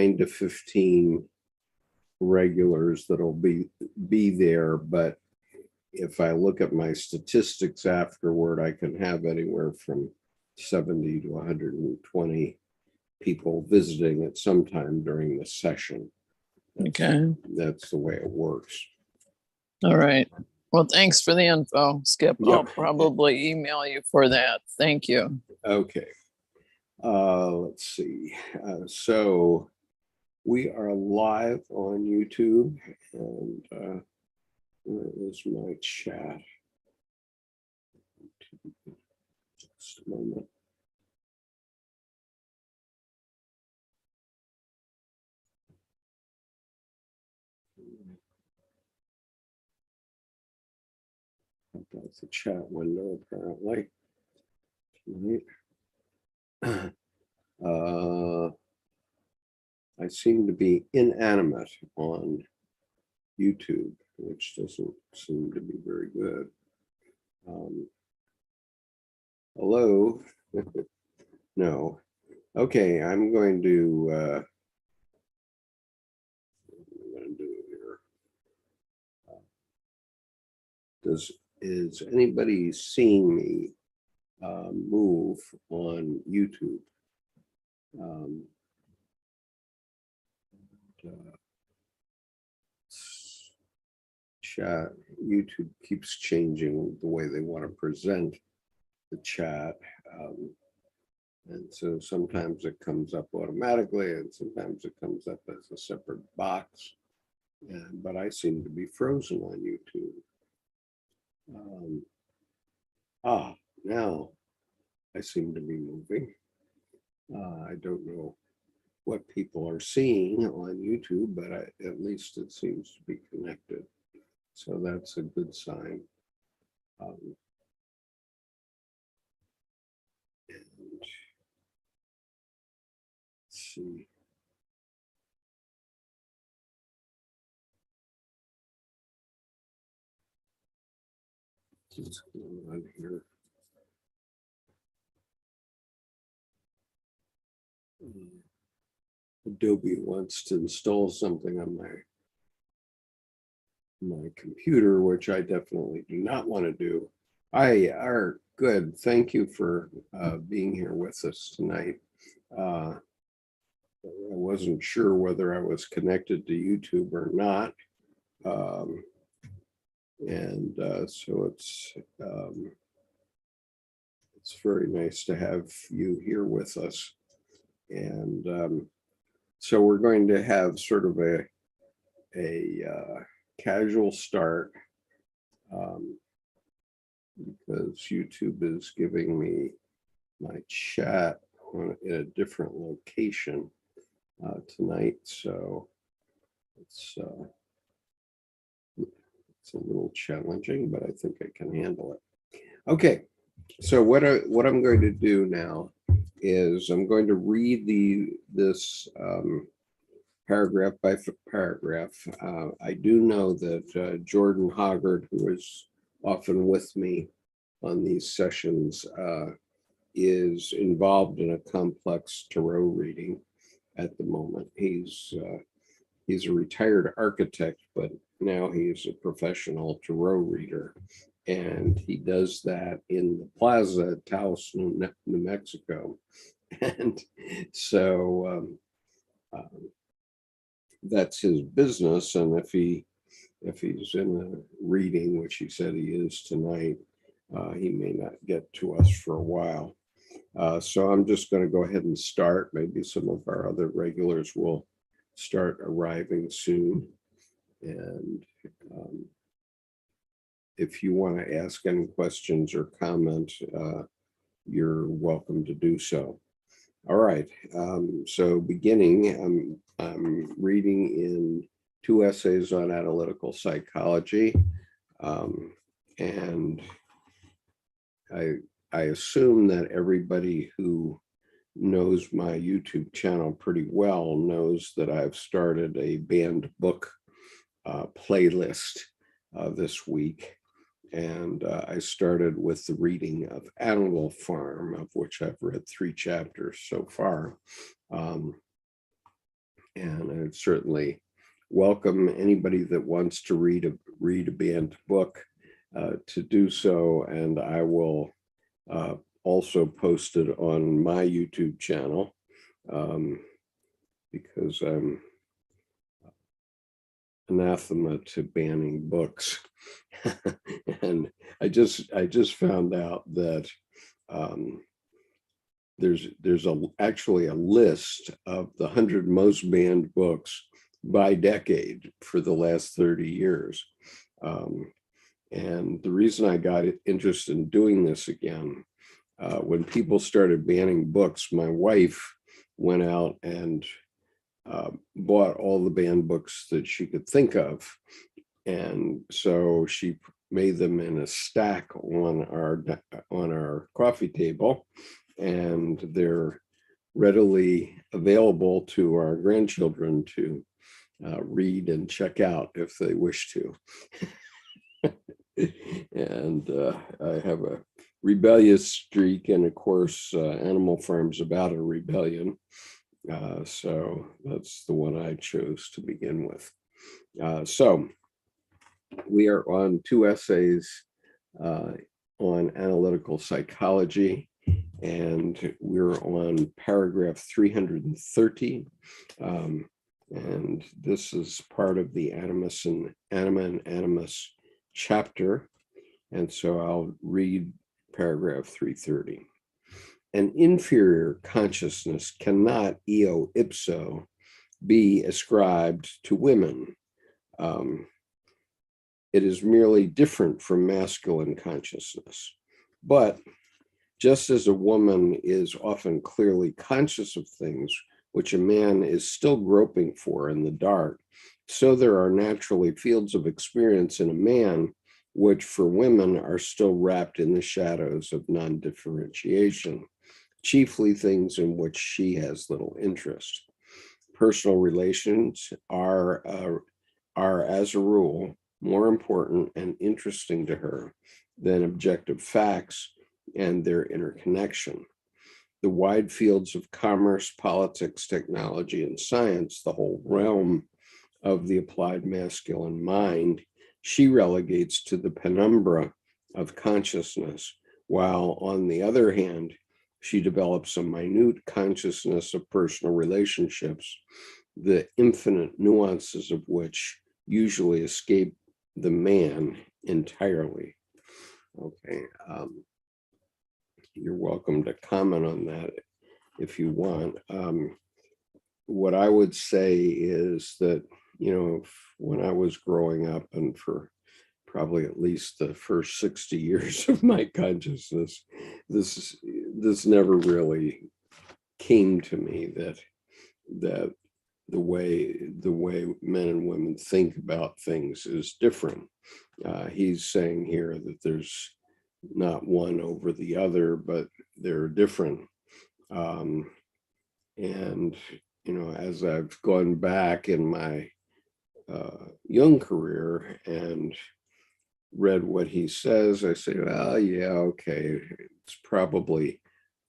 9 to 15 regulars that'll be there, but if I look at my statistics afterward, I can have anywhere from 70 to 120 people visiting at some time during the session. Okay. That's the way it works. All right. Well, thanks for the info, Skip. Yep. I'll probably email you for that. Thank you. Okay. Let's see. So we are live on YouTube, and where is my chat? Just a moment. That's the chat window, apparently. I seem to be inanimate on YouTube, which doesn't seem to be very good. Hello? No. Okay, I'm going to do here. Is anybody seeing me move on YouTube? Chat. YouTube keeps changing the way they want to present the chat, and so sometimes it comes up automatically, and sometimes it comes up as a separate box. But I seem to be frozen on YouTube. Now I seem to be moving. I don't know what people are seeing on YouTube, but at least it seems to be connected. So that's a good sign. And let's see. What's going on here? Adobe wants to install something on my computer, which I definitely do not want to do. Are good. Thank you for being here with us tonight. I wasn't sure whether I was connected to YouTube or not. So it's very nice to have you here with us. And so we're going to have sort of a casual start, because YouTube is giving me my chat in a different location tonight. So it's a little challenging, but I think I can handle it. Okay, so what I'm going to do now is I'm going to read this paragraph by paragraph. I do know that Jordan Hoggard, who is often with me on these sessions, is involved in a complex tarot reading at the moment. He's a retired architect, but now he's a professional tarot reader, and he does that in the plaza at Taos, New Mexico. And so that's his business, and if he's in a reading, which he said he is tonight, he may not get to us for a while. So I'm just going to go ahead and start. Maybe some of our other regulars will start arriving soon. And if you want to ask any questions or comment, you're welcome to do so. All right, so beginning, I'm reading in 2 essays on analytical psychology, and I assume that everybody who knows my YouTube channel pretty well knows that I've started a banned book playlist this week. And I started with the reading of Animal Farm, of which I've read 3 chapters so far. And I would certainly welcome anybody that wants to read a banned book to do so. And I will also post it on my YouTube channel because I'm anathema to banning books. And I just found out that there's actually a list of the 100 most banned books by decade for the last 30 years. And the reason I got interested in doing this again, when people started banning books, my wife went out and bought all the banned books that she could think of. And so she made them in a stack on our coffee table, and they're readily available to our grandchildren to read and check out if they wish to. And I have a rebellious streak, and of course, Animal Farm's about a rebellion. So that's the one I chose to begin with. So we are on 2 essays on analytical psychology, and we're on paragraph 330. And this is part of the Animus and Anima and Animus chapter. And so I'll read paragraph 330. An inferior consciousness cannot eo ipso be ascribed to women. It is merely different from masculine consciousness. But just as a woman is often clearly conscious of things which a man is still groping for in the dark, so there are naturally fields of experience in a man which for women are still wrapped in the shadows of non-differentiation, chiefly things in which she has little interest. Personal relations are as a rule, more important and interesting to her than objective facts and their interconnection. The wide fields of commerce, politics, technology, and science, the whole realm of the applied masculine mind, she relegates to the penumbra of consciousness, while on the other hand, she develops a minute consciousness of personal relationships, the infinite nuances of which usually escape the man entirely. Okay, you're welcome to comment on that if you want. What I would say is that, when I was growing up, and for probably at least the first 60 years of my consciousness, this never really came to me that the way men and women think about things is different. He's saying here that there's not one over the other, but they're different. And as I've gone back in my Jung career and read what he says, I say, well, yeah, okay, it's probably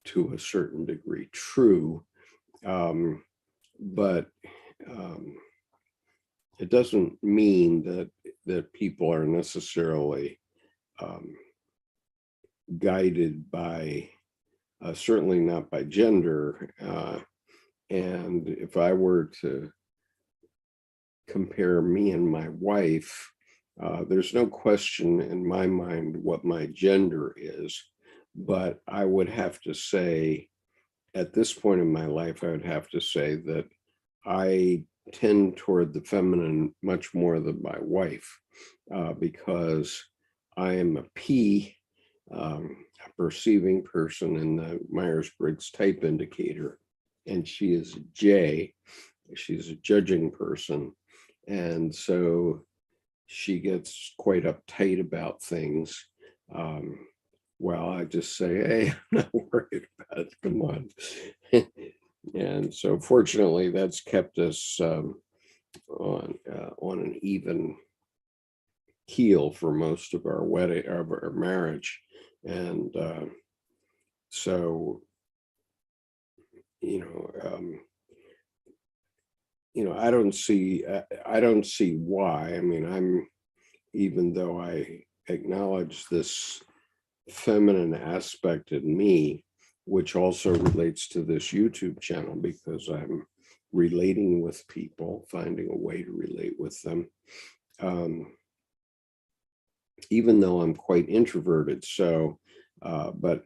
to a certain degree true. But it doesn't mean that people are necessarily guided by, certainly not by gender. And if I were to compare me and my wife, there's no question in my mind what my gender is, but I would have to say, at this point in my life, I would have to say that I tend toward the feminine much more than my wife, because I am a P, a perceiving person in the Myers-Briggs type indicator, and she is a J, she's a judging person. And so she gets quite uptight about things. Well, I just say, hey, I'm not worried about it, come on. And so fortunately, that's kept us on an even keel for most of our marriage. And so, I don't see why. I mean, even though I acknowledge this feminine aspect in me, which also relates to this YouTube channel because I'm relating with people, finding a way to relate with them. Even though I'm quite introverted, but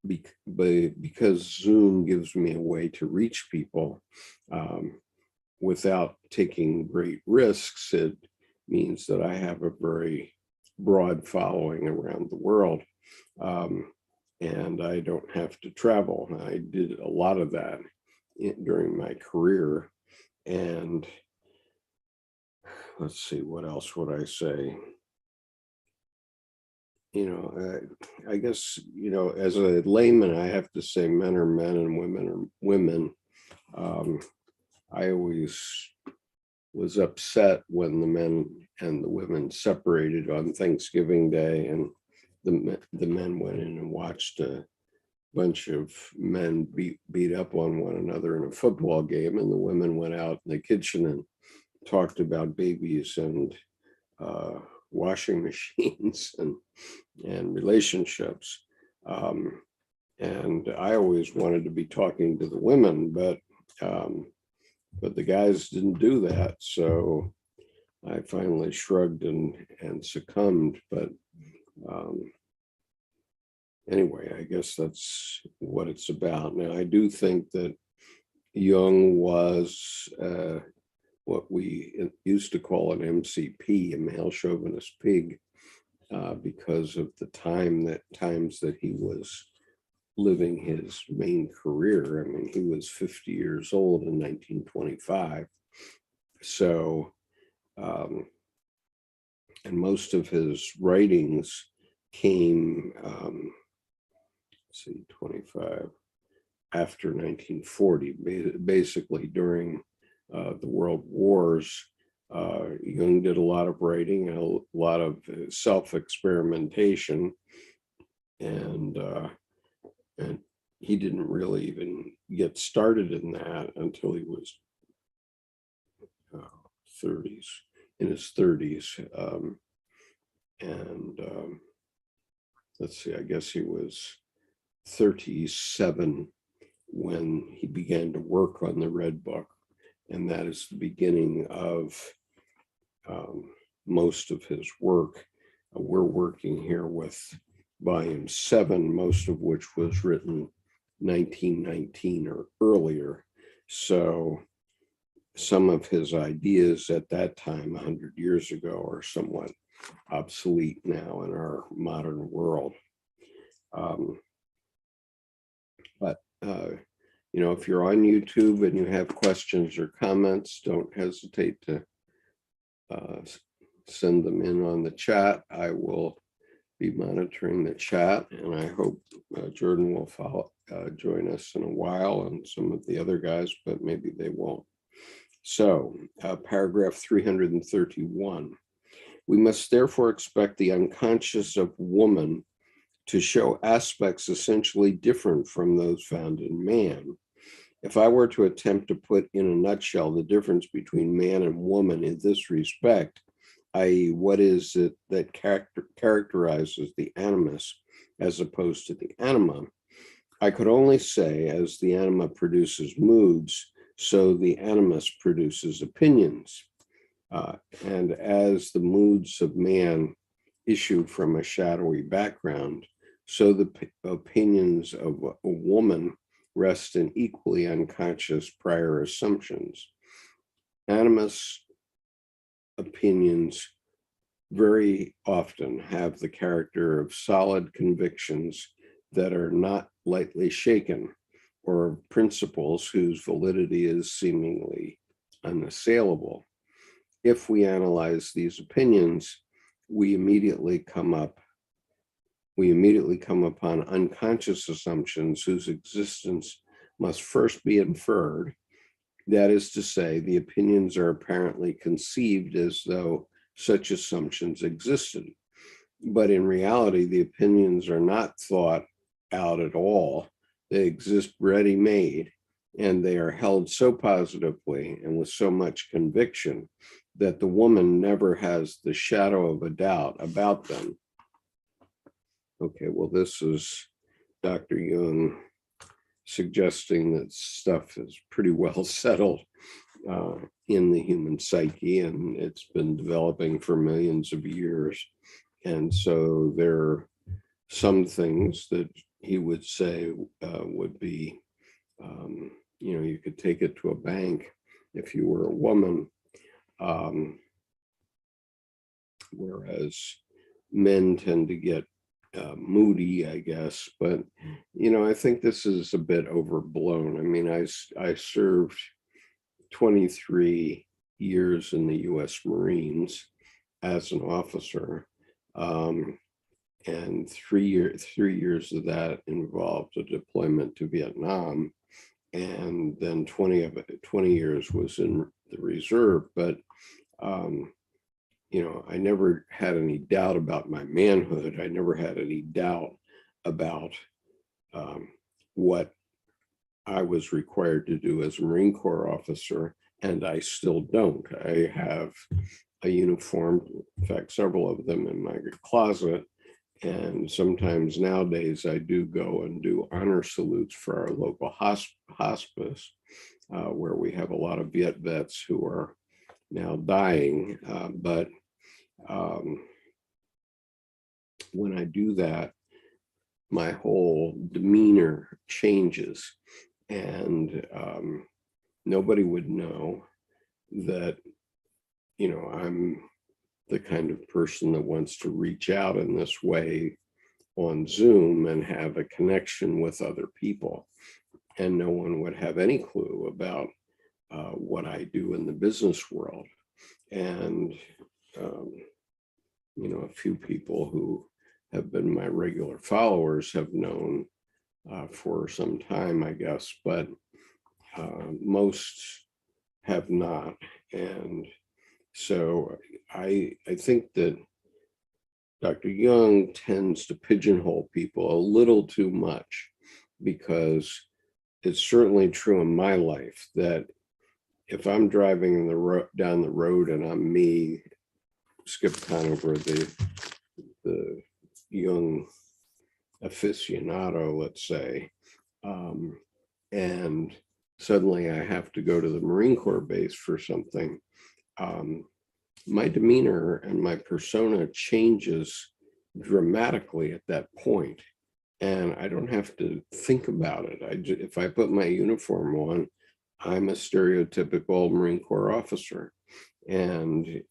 because Zoom gives me a way to reach people without taking great risks, it means that I have a very broad following around the world. And I don't have to travel. I did a lot of that during my career. And let's see, what else would I say? I guess, as a layman, I have to say men are men and women are women. I always was upset when the men and the women separated on Thanksgiving Day, and the men went in and watched a bunch of men beat up on one another in a football game, and the women went out in the kitchen and talked about babies and washing machines and relationships. And I always wanted to be talking to the women, but the guys didn't do that. So I finally shrugged and succumbed. But anyway, I guess that's what it's about. Now, I do think that Jung was what we used to call an MCP, a male chauvinist pig, because of the times that he was living his main career. I mean, he was 50 years old in 1925. So, and most of his writings came, let's see, 25, after 1940, basically during the world wars. Jung did a lot of writing, a lot of self-experimentation, and he didn't really even get started in that until he was 30s, in his 30s. Let's see, I guess he was 37 when he began to work on the Red Book. And that is the beginning of most of his work. We're working here with volume 7, most of which was written 1919 or earlier. So some of his ideas at that time, 100 years ago, are somewhat obsolete now in our modern world. If you're on YouTube and you have questions or comments, don't hesitate to send them in on the chat. I will be monitoring the chat, and I hope Jordan will join us in a while, and some of the other guys, but maybe they won't. So, paragraph 331. We must therefore expect the unconscious of woman to show aspects essentially different from those found in man. If I were to attempt to put in a nutshell the difference between man and woman in this respect, i.e., what is it that characterizes the animus as opposed to the anima, I could only say, as the anima produces moods, so the animus produces opinions. And as the moods of man issue from a shadowy background, so the opinions of a woman rest in equally unconscious prior assumptions. Animus opinions very often have the character of solid convictions that are not lightly shaken, or principles whose validity is seemingly unassailable. If we analyze these opinions, we immediately come upon unconscious assumptions whose existence must first be inferred. That is to say, the opinions are apparently conceived as though such assumptions existed. But in reality, the opinions are not thought out at all. They exist ready-made, and they are held so positively and with so much conviction that the woman never has the shadow of a doubt about them. Okay, well, this is Dr. Jung suggesting that stuff is pretty well settled in the human psyche, and it's been developing for millions of years. And so there are some things that he would say would be, you could take it to a bank if you were a woman, whereas men tend to get moody, I guess. But, I think this is a bit overblown. I mean, I served 23 years in the U.S. Marines as an officer. And 3 years of that involved a deployment to Vietnam. And then 20 years was in the reserve. But, I never had any doubt about my manhood. I never had any doubt about what I was required to do as a Marine Corps officer, and I still don't. I have a uniform, in fact, several of them in my closet, and sometimes nowadays I do go and do honor salutes for our local hospice, where we have a lot of Viet vets who are now dying, but when I do that, my whole demeanor changes, and nobody would know that, I'm the kind of person that wants to reach out in this way on Zoom and have a connection with other people. And no one would have any clue about what I do in the business world. And, a few people who have been my regular followers have known for some time, I guess, but most have not. And so I think that Dr. Jung tends to pigeonhole people a little too much, because it's certainly true in my life that if I'm driving down the road and I'm me, Skip Conover, the Jung aficionado, let's say, and suddenly I have to go to the Marine Corps base for something, my demeanor and my persona changes dramatically at that point. And I don't have to think about it. If I put my uniform on, I'm a stereotypical Marine Corps officer. And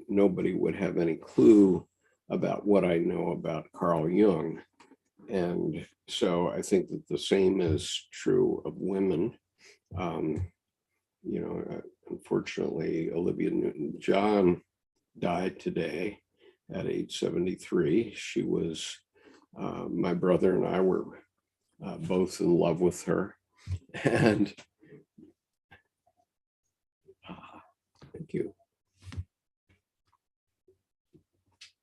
nobody would have any clue about what I know about Carl Jung. And so I think that the same is true of women. Unfortunately, Olivia Newton-John died today at age 73. She was, my brother and I were both in love with her. And thank you.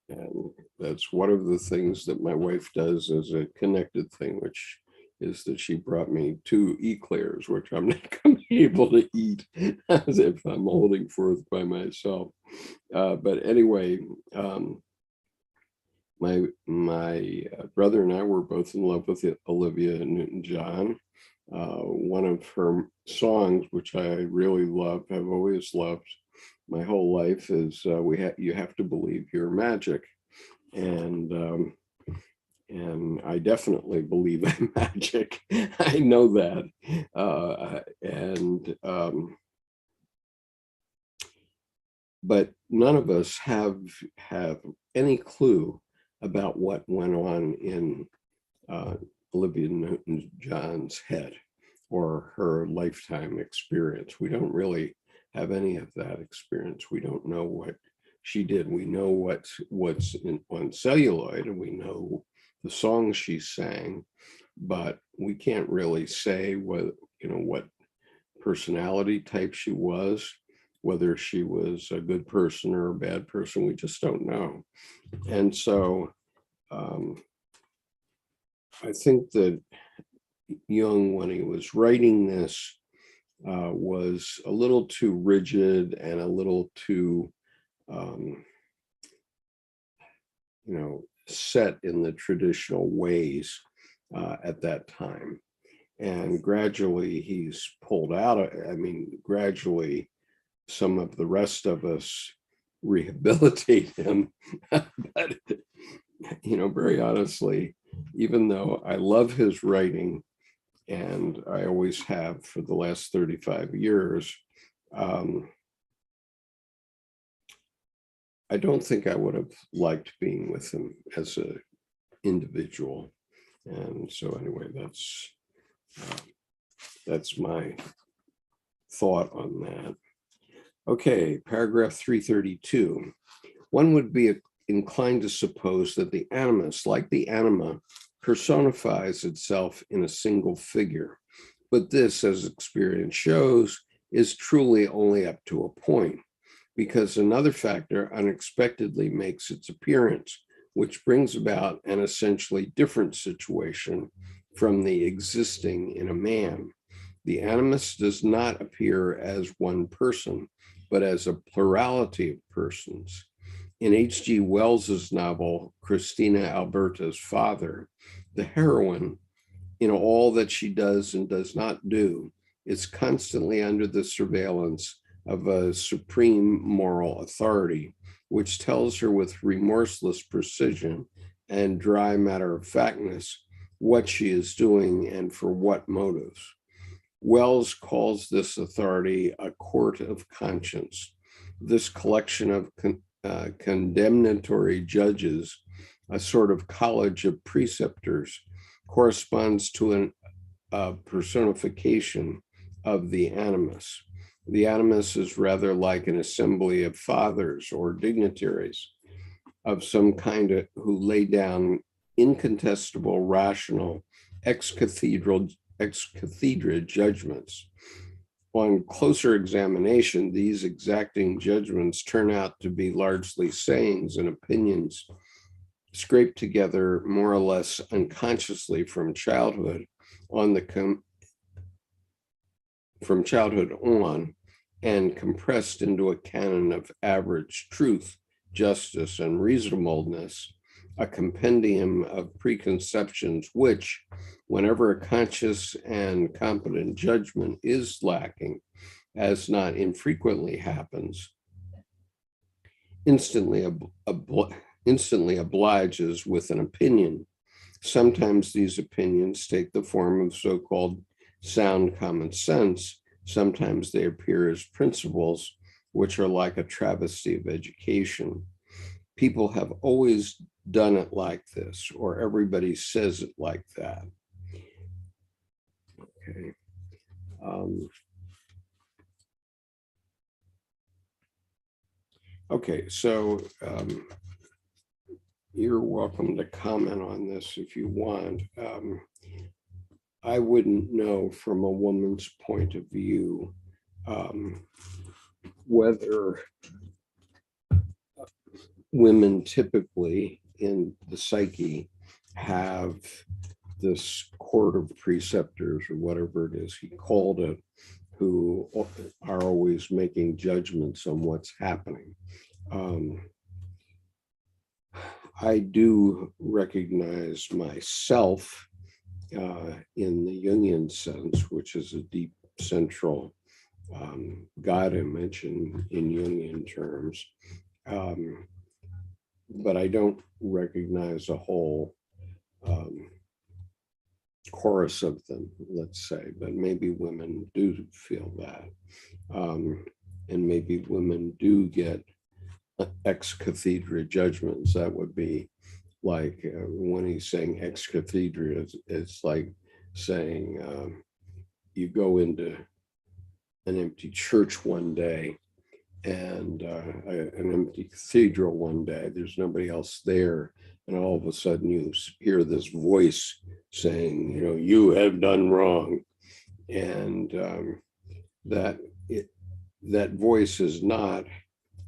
And that's one of the things that my wife does as a connected thing, which is that she brought me 2 eclairs, which I'm not going to be able to eat as if I'm holding forth by myself. But anyway, my brother and I were both in love with Olivia Newton-John. One of her songs, which I really love, have always loved my whole life, is you have to believe you're magic. And I definitely believe in magic. I know that. But none of us have any clue about what went on in Olivia Newton-John's head or her lifetime experience. We don't really have any of that experience. We don't know what she did. We know what's on celluloid, and we know the songs she sang, but we can't really say what personality type she was, whether she was a good person or a bad person. We just don't know. And so I think that Jung, when he was writing this, was a little too rigid and a little too, set in the traditional ways at that time. And gradually he's pulled out of, gradually some of the rest of us rehabilitate him. But, very honestly, even though I love his writing, and I always have for the last 35 years, I don't think I would have liked being with him as an individual. And so anyway, that's my thought on that. Okay, paragraph 332. One would be inclined to suppose that the animus, like the anima, personifies itself in a single figure. But this, as experience shows, is truly only up to a point, because another factor unexpectedly makes its appearance, which brings about an essentially different situation from the existing in a man. The animus does not appear as one person, but as a plurality of persons. In H.G. Wells's novel, Christina Alberta's Father, the heroine, in all that she does and does not do, is constantly under the surveillance of a supreme moral authority, which tells her with remorseless precision and dry matter-of-factness what she is doing and for what motives. Wells calls this authority a court of conscience. This collection of condemnatory judges, a sort of college of preceptors, corresponds to a personification of the animus. The animus is rather like an assembly of fathers or dignitaries of some kind who lay down incontestable, rational, ex cathedra judgments. On closer examination, these exacting judgments turn out to be largely sayings and opinions scraped together more or less unconsciously from childhood on and compressed into a canon of average truth, justice, and reasonableness, a compendium of preconceptions which, whenever a conscious and competent judgment is lacking, as not infrequently happens, instantly obliges with an opinion. Sometimes these opinions take the form of so-called sound common sense. Sometimes they appear as principles, which are like a travesty of education. People have always done it like this, or everybody says it like that. Okay. Okay, so you're welcome to comment on this if you want. I wouldn't know from a woman's point of view whether women typically in the psyche have this court of preceptors or whatever it is he called it, who are always making judgments on what's happening. I do recognize myself in the Jungian sense, which is a deep central God image in Jungian terms. But I don't recognize a whole chorus of them, let's say, but maybe women do feel that. And maybe women do get ex cathedra judgments. That would be like when he's saying ex cathedra, it's like saying you go into an empty church one day and an empty cathedral one day, there's nobody else there, and all of a sudden you hear this voice saying, you have done wrong, and that voice is not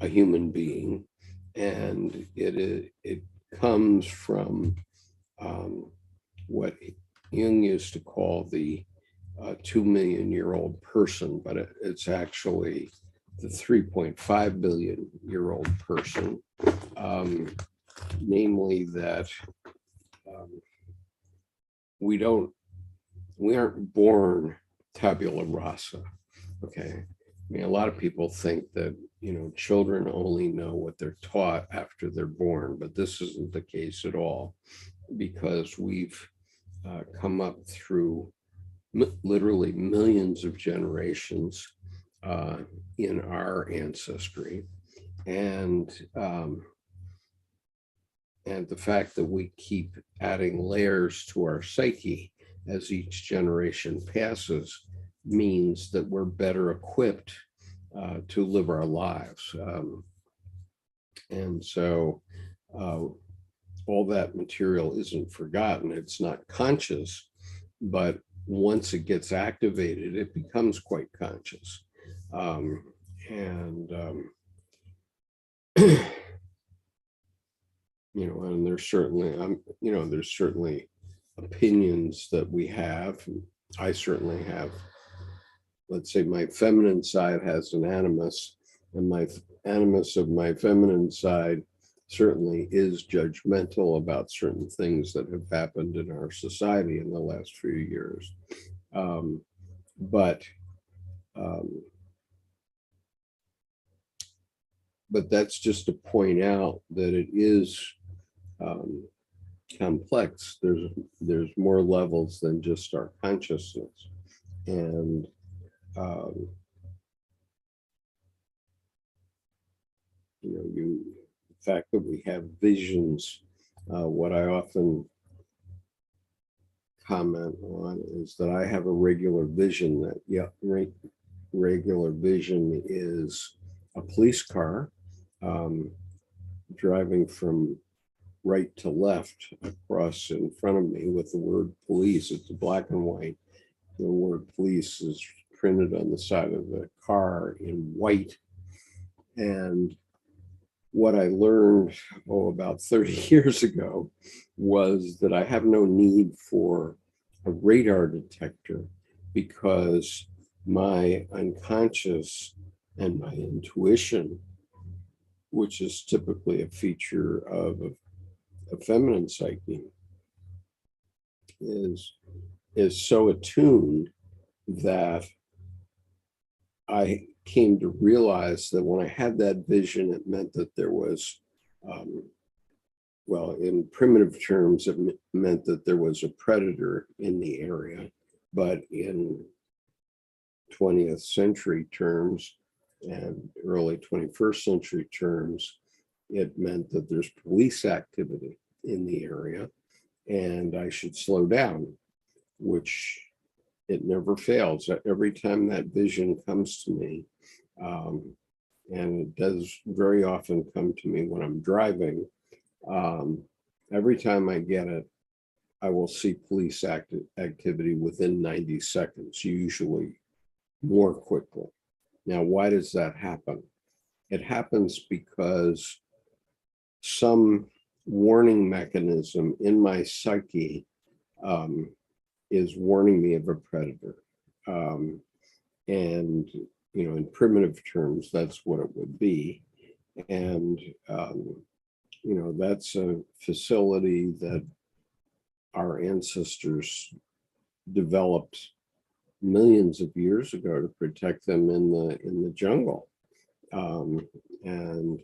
a human being, and it comes from what Jung used to call the 2 million-year-old person, but it's actually the 3.5 billion-year-old person, namely that we aren't born tabula rasa. Okay. I mean, a lot of people think that, children only know what they're taught after they're born, but this isn't the case at all, because we've come up through literally millions of generations in our ancestry. And the fact that we keep adding layers to our psyche as each generation passes means that we're better equipped to live our lives. And so all that material isn't forgotten. It's not conscious, but once it gets activated, it becomes quite conscious. And there's certainly opinions that we have. I certainly have. Let's say my feminine side has an animus, and my animus of my feminine side certainly is judgmental about certain things that have happened in our society in the last few years. But that's just to point out that it is complex. There's more levels than just our consciousness. And the fact that we have visions, what I often comment on is that I have a regular vision that, regular vision is a police car driving from right to left across in front of me with the word police. It's black and white. The word police is printed on the side of the car in white. And what I learned, about 30 years ago was that I have no need for a radar detector, because my unconscious and my intuition, which is typically a feature of a feminine psyche, is so attuned that I came to realize that when I had that vision, it meant that there was, in primitive terms, it meant that there was a predator in the area. But in 20th century terms and early 21st century terms, it meant that there's police activity in the area and I should slow down, which it never fails. Every time that vision comes to me, and it does very often come to me when I'm driving, every time I get it, I will see police activity within 90 seconds, usually more quickly. Now, why does that happen? It happens because some warning mechanism in my psyche is warning me of a predator. And, in primitive terms, that's what it would be. And, that's a facility that our ancestors developed millions of years ago to protect them in the jungle. And,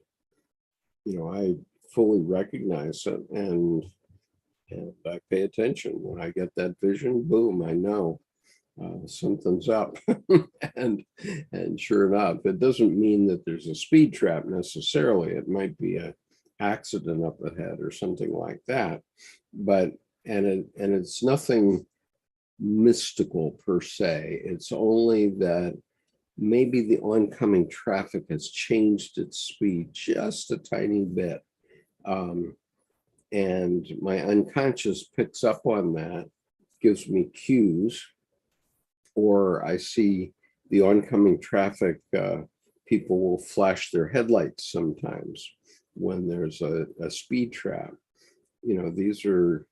I fully recognize it, and I pay attention. When I get that vision, boom, I know something's up. and sure enough, it doesn't mean that there's a speed trap necessarily. It might be an accident up ahead or something like that. But it's nothing mystical per se. It's only that maybe the oncoming traffic has changed its speed just a tiny bit. And my unconscious picks up on that, gives me cues, or I see the oncoming traffic, people will flash their headlights sometimes when there's a speed trap. These are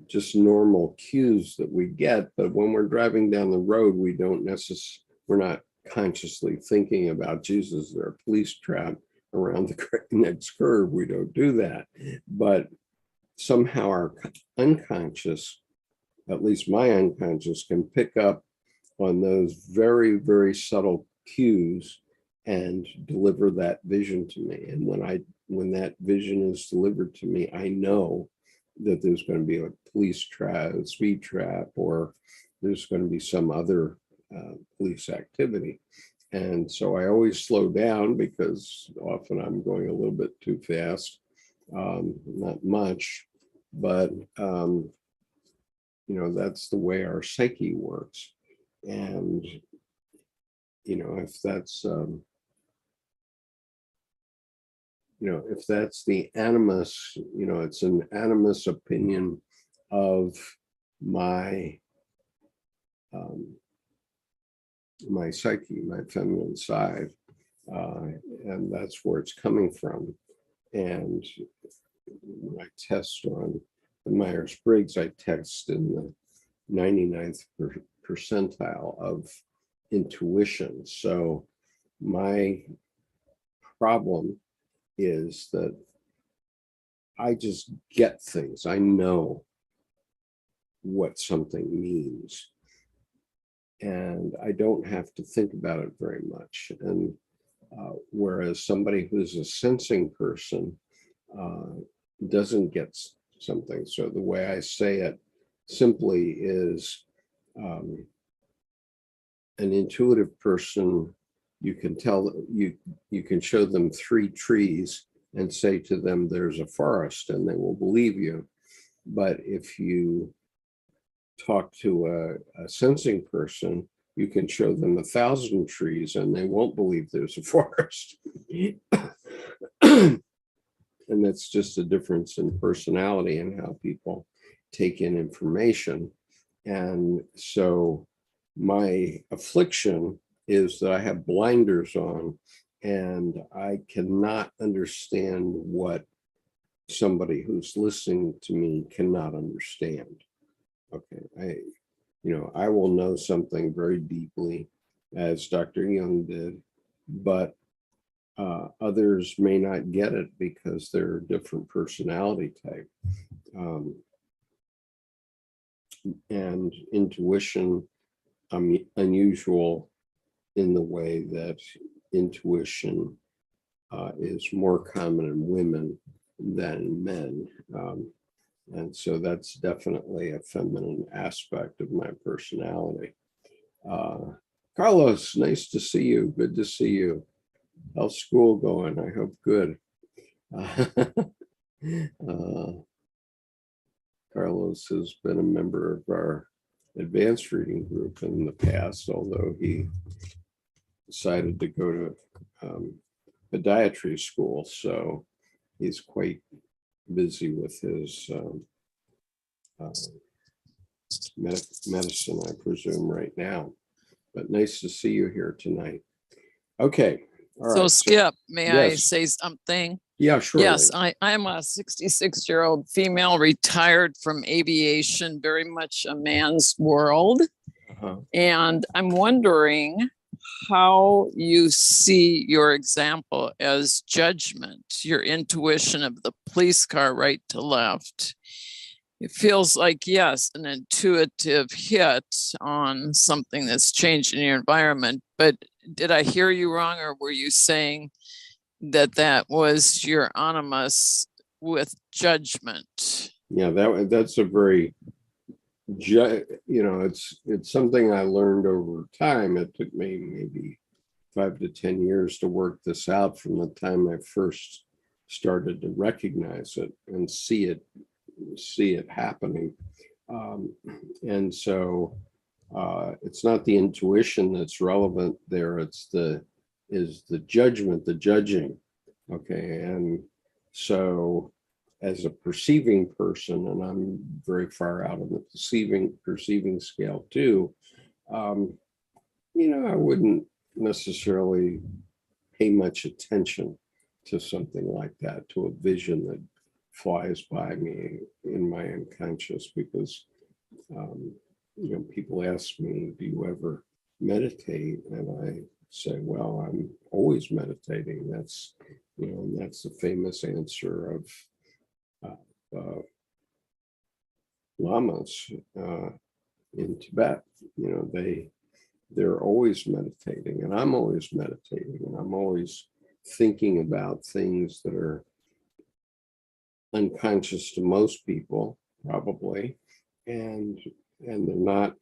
just normal cues that we get, but when we're driving down the road, we're not consciously thinking about, Jesus, there a police trap around the next curve. We don't do that. But somehow our unconscious, at least my unconscious, can pick up on those very, very subtle cues and deliver that vision to me. And when that vision is delivered to me, I know that there's going to be a police trap, a speed trap, or there's going to be some other police activity. And so I always slow down because often I'm going a little bit too fast, not much, but that's the way our psyche works. And if that's if that's the animus, it's an animus opinion of my my psyche, my feminine side, and that's where it's coming from. And when I test on the Myers-Briggs, I test in the 99th percentile of intuition. So my problem is that I just get things. I know what something means, and I don't have to think about it very much. And whereas somebody who's a sensing person doesn't get something. So the way I say it simply is, an intuitive person, you can tell, you can show them 3 trees and say to them, there's a forest, and they will believe you. But if you talk to a sensing person, you can show them 1,000 trees and they won't believe there's a forest. And that's just a difference in personality and how people take in information. And so my affliction is that I have blinders on and I cannot understand what somebody who's listening to me cannot understand. Okay, I will know something very deeply, as Dr. Jung did, but others may not get it because they're a different personality type. And intuition, unusual in the way that intuition is more common in women than in men. And so that's definitely a feminine aspect of my personality. Carlos, nice to see you. Good to see you. How's school going? I hope good. Carlos has been a member of our advanced reading group in the past, although he decided to go to podiatry school. So he's quite busy with his medicine, I presume, right now. But nice to see you here tonight. Okay. All right. So Skip, may I yes. say something? Yeah, sure. Yes, I'm a 66-year-old female retired from aviation, very much a man's world. And I'm wondering how you see your example as judgment, your intuition of the police car right to left. It feels like, yes, an intuitive hit on something that's changed in your environment. But did I hear you wrong, or were you saying that was your animus with judgment? Yeah, that's a very, it's something I learned over time. It took me maybe 5 to 10 years to work this out from the time I first started to recognize it and see it happening. And so it's not the intuition that's relevant there. It's the judgment, the judging. Okay. And so as a perceiving person, and I'm very far out of the perceiving scale too, I wouldn't necessarily pay much attention to something like that, to a vision that flies by me in my unconscious because, people ask me, do you ever meditate? And I say, well, I'm always meditating. That's, and that's the famous answer of lamas in Tibet. They're always meditating, and I'm always meditating, and I'm always thinking about things that are unconscious to most people, probably, and they're not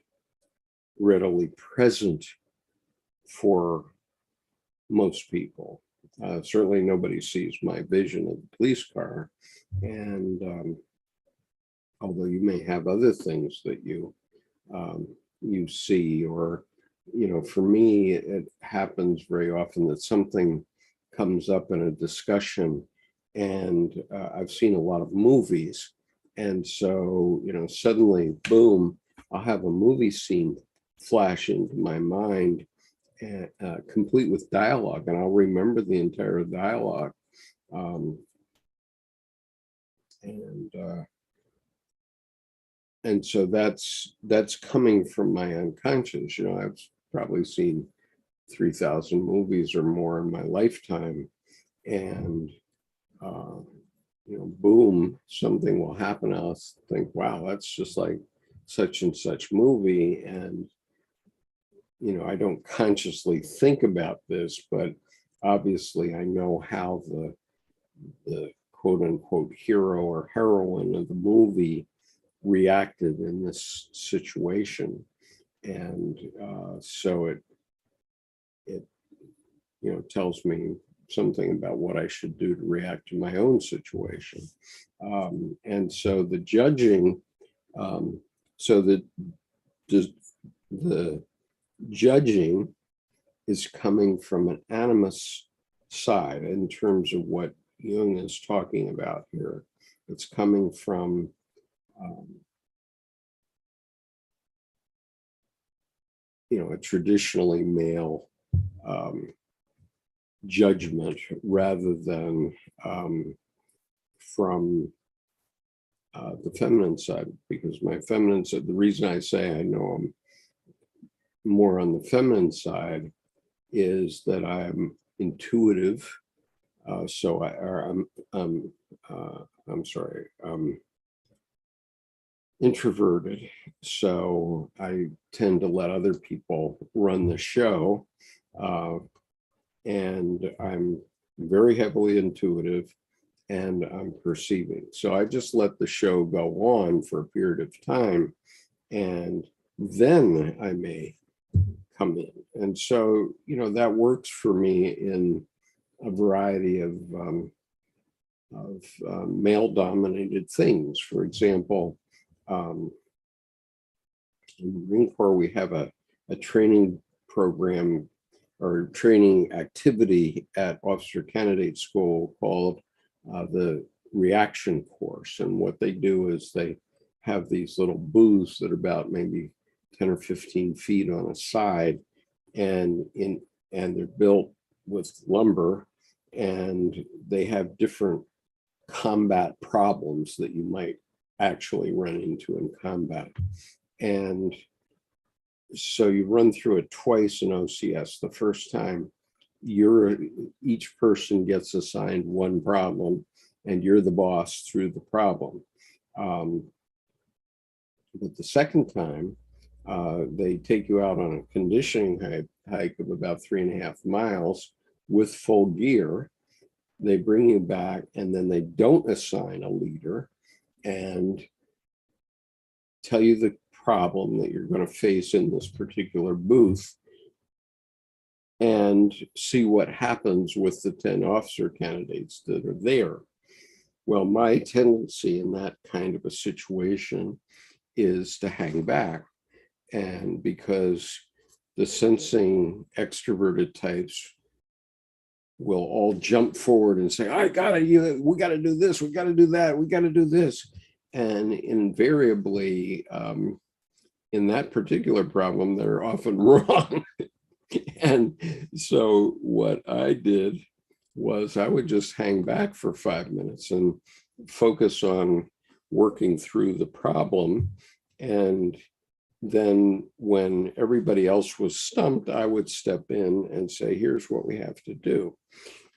readily present for most people. Certainly nobody sees my vision of the police car, and although you may have other things that you see, or for me, it happens very often that something comes up in a discussion, and I've seen a lot of movies, and so suddenly, boom, I'll have a movie scene flash into my mind, complete with dialogue, and I'll remember the entire dialogue, and so that's coming from my unconscious. I've probably seen 3,000 movies or more in my lifetime, and boom, something will happen. I'll think, wow, that's just like such and such movie, and I don't consciously think about this, but obviously I know how the quote unquote hero or heroine of the movie reacted in this situation, and so it tells me something about what I should do to react to my own situation, and so the judging, so the judging is coming from an animus side in terms of what Jung is talking about here. It's coming from a traditionally male judgment rather than from the feminine side, because my feminine side, the reason I say I know I'm more on the feminine side is that I'm intuitive. I'm introverted, so I tend to let other people run the show, and I'm very heavily intuitive, and I'm perceiving. So I just let the show go on for a period of time, and then I may come in. And so, that works for me in a variety of male-dominated things. For example, in the Marine Corps, we have a training program or training activity at Officer Candidate School called the Reaction Course. And what they do is they have these little booths that are about maybe 10 or 15 feet on a side, and they're built with lumber, and they have different combat problems that you might actually run into in combat. And so you run through it twice in OCS. The first time, each person gets assigned one problem, and you're the boss through the problem. But the second time, they take you out on a conditioning hike of about 3.5 miles with full gear. They bring you back, and then they don't assign a leader and tell you the problem that you're going to face in this particular booth, and see what happens with the 10 officer candidates that are there. Well, my tendency in that kind of a situation is to hang back. And because the sensing extroverted types will all jump forward and say, we got to do this, we got to do that, we got to do this. And invariably, in that particular problem, they're often wrong. And so what I did was I would just hang back for 5 minutes, and focus on working through the problem. And then when everybody else was stumped, I would step in and say, here's what we have to do.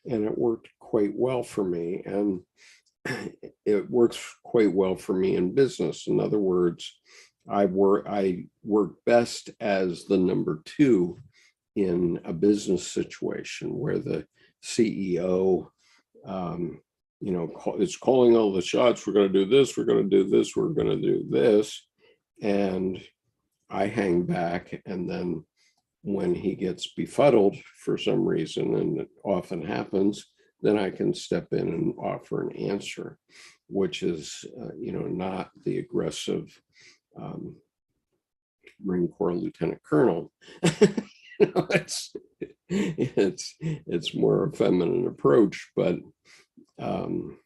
And it worked quite well for me. And it works quite well for me in business. In other words, I work best as the number two in a business situation where the CEO, is calling all the shots. We're going to do this. We're going to do this. We're going to do this. And I hang back. And then when he gets befuddled for some reason, and it often happens, then I can step in and offer an answer, which is, not the aggressive Marine Corps Lieutenant Colonel. It's more a feminine approach, but and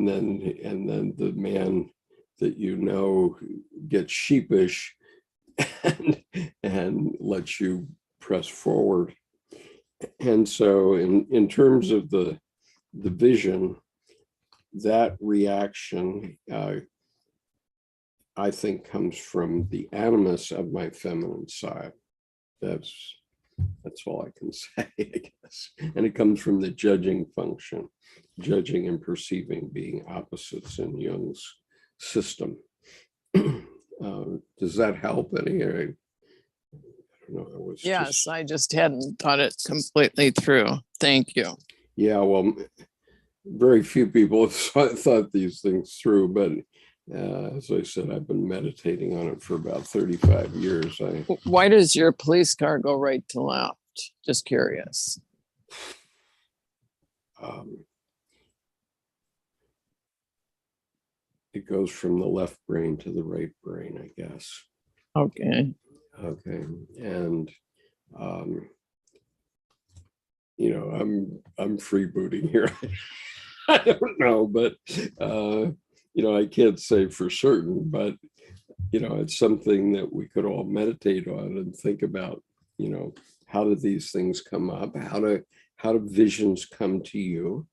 then the man that gets sheepish and lets you press forward. And so in terms of the vision, that reaction, I think, comes from the animus of my feminine side. That's all I can say, I guess. And it comes from the judging function, judging and perceiving being opposites in Jung's system. Does that help any? I don't know. Yes, I just hadn't thought it completely through. Thank you. Yeah, well, very few people have thought these things through, but as I said, I've been meditating on it for about 35 years. Why does your police car go right to left? Just curious. It goes from the left brain to the right brain, I guess. Okay. Okay. And, I'm freebooting here. I don't know, but, I can't say for certain, but, it's something that we could all meditate on and think about, how do these things come up? How do visions come to you?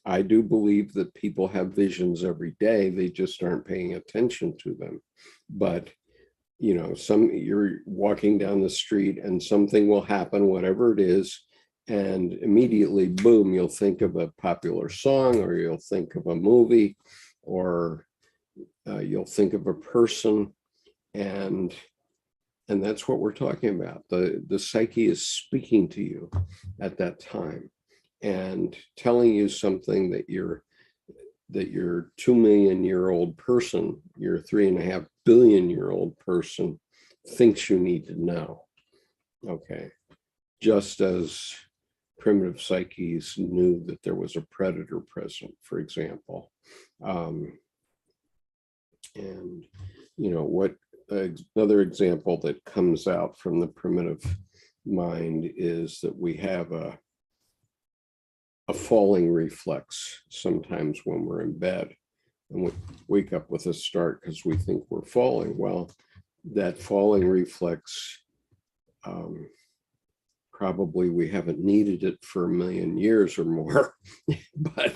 I do believe that people have visions every day. They just aren't paying attention to them. But, you're walking down the street and something will happen, whatever it is, and immediately, boom, you'll think of a popular song, or you'll think of a movie, or you'll think of a person, and that's what we're talking about. The psyche is speaking to you at that time and telling you something that your 2 million year old person, your 3.5 billion year old person thinks you need to know. Okay. Just as primitive psyches knew that there was a predator present, for example. And what another example that comes out from the primitive mind is that we have a falling reflex sometimes when we're in bed, and we wake up with a start because we think we're falling. Well, that falling reflex, probably we haven't needed it for 1 million years or more, but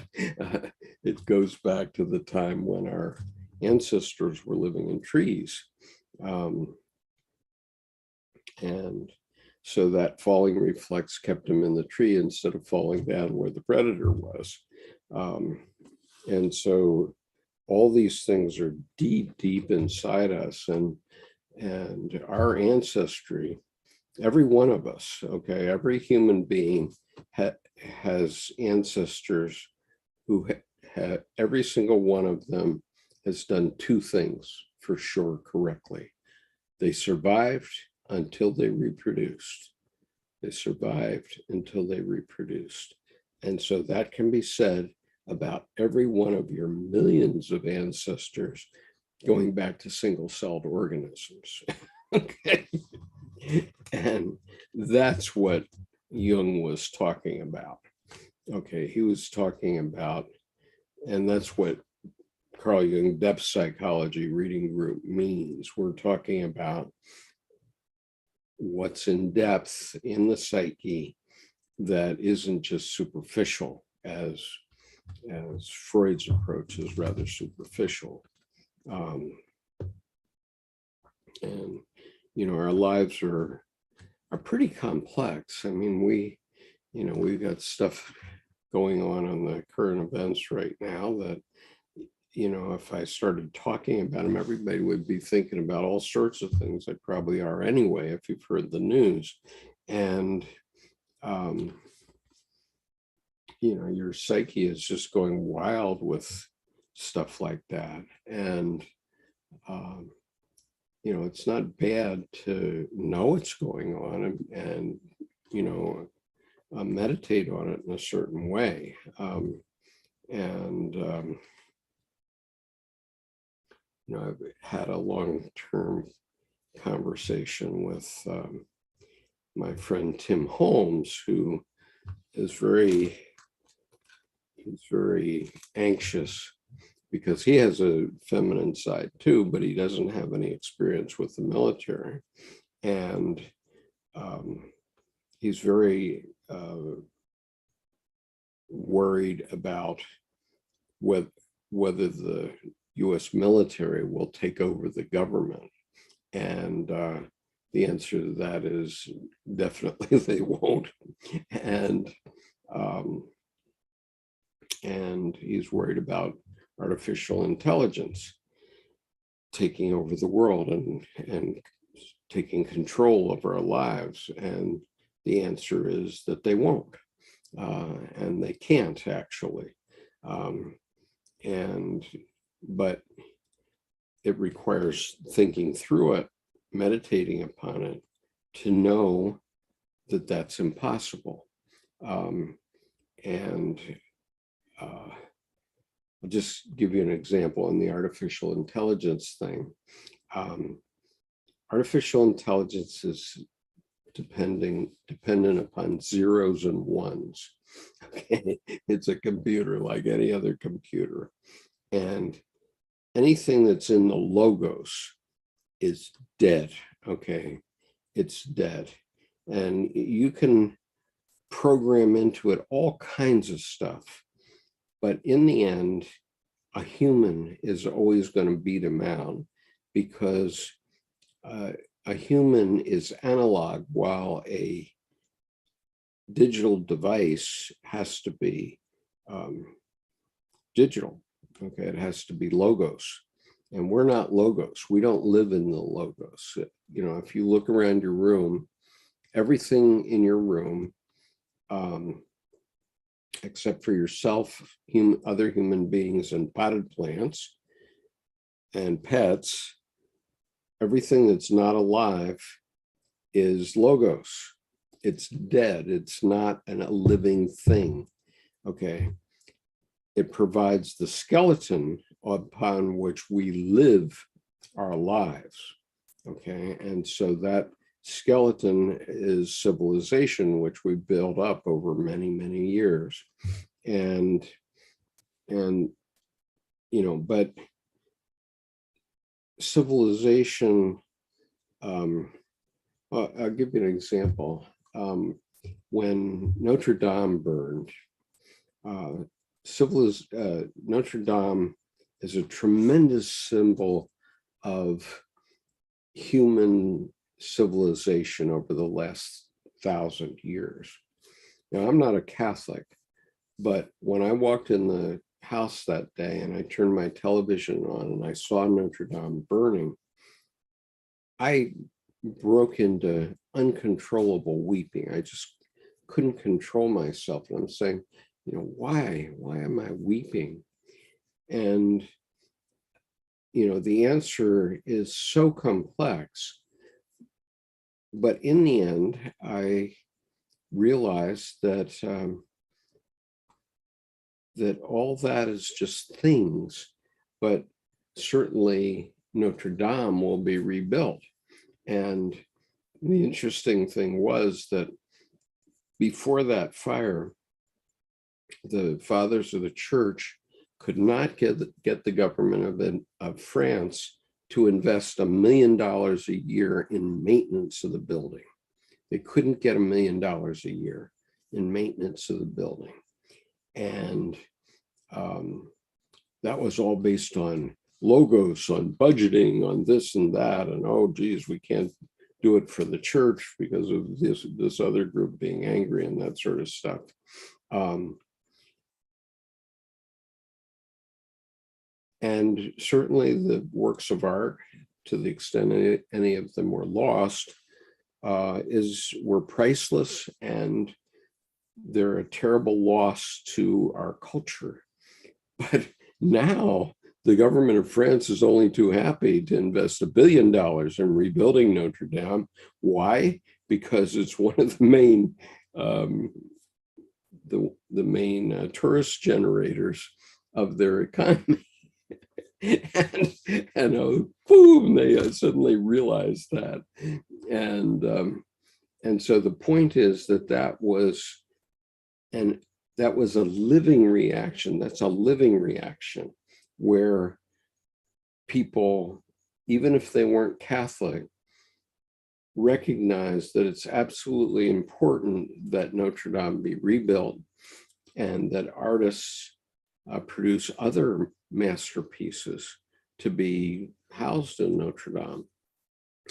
it goes back to the time when our ancestors were living in trees. And so that falling reflex kept them in the tree instead of falling down where the predator was. And so all these things are deep, deep inside us, and our ancestry, every one of us, okay, every human being has ancestors who every single one of them has done two things for sure correctly. They survived until they reproduced. They survived until they reproduced. And so that can be said about every one of your millions of ancestors going back to single-celled organisms. Okay. And that's what Jung was talking about. Okay, he was talking about, and that's what Carl Jung depth psychology reading group means. We're talking about what's in depth in the psyche that isn't just superficial, as as Freud's approach is rather superficial. And, our lives are pretty complex. I mean, we've got stuff going on the current events right now that, if I started talking about them, everybody would be thinking about all sorts of things that probably are anyway, if you've heard the news. And, your psyche is just going wild with stuff like that. And, it's not bad to know what's going on and meditate on it in a certain way. I've had a long-term conversation with my friend Tim Holmes, who is very anxious because he has a feminine side too, but he doesn't have any experience with the military. And he's very worried about whether the U.S. military will take over the government. And the answer to that is definitely they won't. And he's worried about artificial intelligence taking over the world and taking control of our lives. And the answer is that they won't. And they can't actually. But it requires thinking through it, meditating upon it, to know that that's impossible. I'll just give you an example in the artificial intelligence thing. Artificial intelligence is dependent upon zeros and ones. Okay, it's a computer like any other computer, and anything that's in the logos is dead. Okay, it's dead, and you can program into it all kinds of stuff, but in the end, a human is always going to beat him out, because a human is analog, while a digital device has to be digital. Okay, it has to be logos, and we're not logos. We don't live in the logos. If you look around your room, everything in your room, except for yourself, other human beings, and potted plants and pets, everything that's not alive is logos. It's dead. It's not a living thing. Okay. It provides the skeleton upon which we live our lives. Okay. And so that skeleton is civilization, which we built up over many, many years. And but civilization, I'll give you an example. When Notre Dame burned, Notre Dame is a tremendous symbol of human civilization over the last 1,000 years. Now, I'm not a Catholic, but when I walked in the house that day and I turned my television on and I saw Notre Dame burning, I broke into uncontrollable weeping. I just couldn't control myself. And I'm saying, why am I weeping? And, the answer is so complex. But in the end, I realized that that all that is just things, but certainly Notre Dame will be rebuilt. And the interesting thing was that before that fire, the fathers of the church could not get the government of France to invest $1 million a year in maintenance of the building. They couldn't get $1 million a year in maintenance of the building. And that was all based on logos, on budgeting, on this and that, and oh geez, we can't do it for the church because of this other group being angry and that sort of stuff. And certainly the works of art, to the extent any of them were lost, were priceless, and they're a terrible loss to our culture. But now the government of France is only too happy to invest $1 billion in rebuilding Notre Dame. Why? Because it's one of the main tourist generators of their economy. and boom, they suddenly realized that. And so the point is that was a living reaction. That's a living reaction where people, even if they weren't Catholic, recognize that it's absolutely important that Notre Dame be rebuilt and that artists produce other masterpieces to be housed in Notre Dame.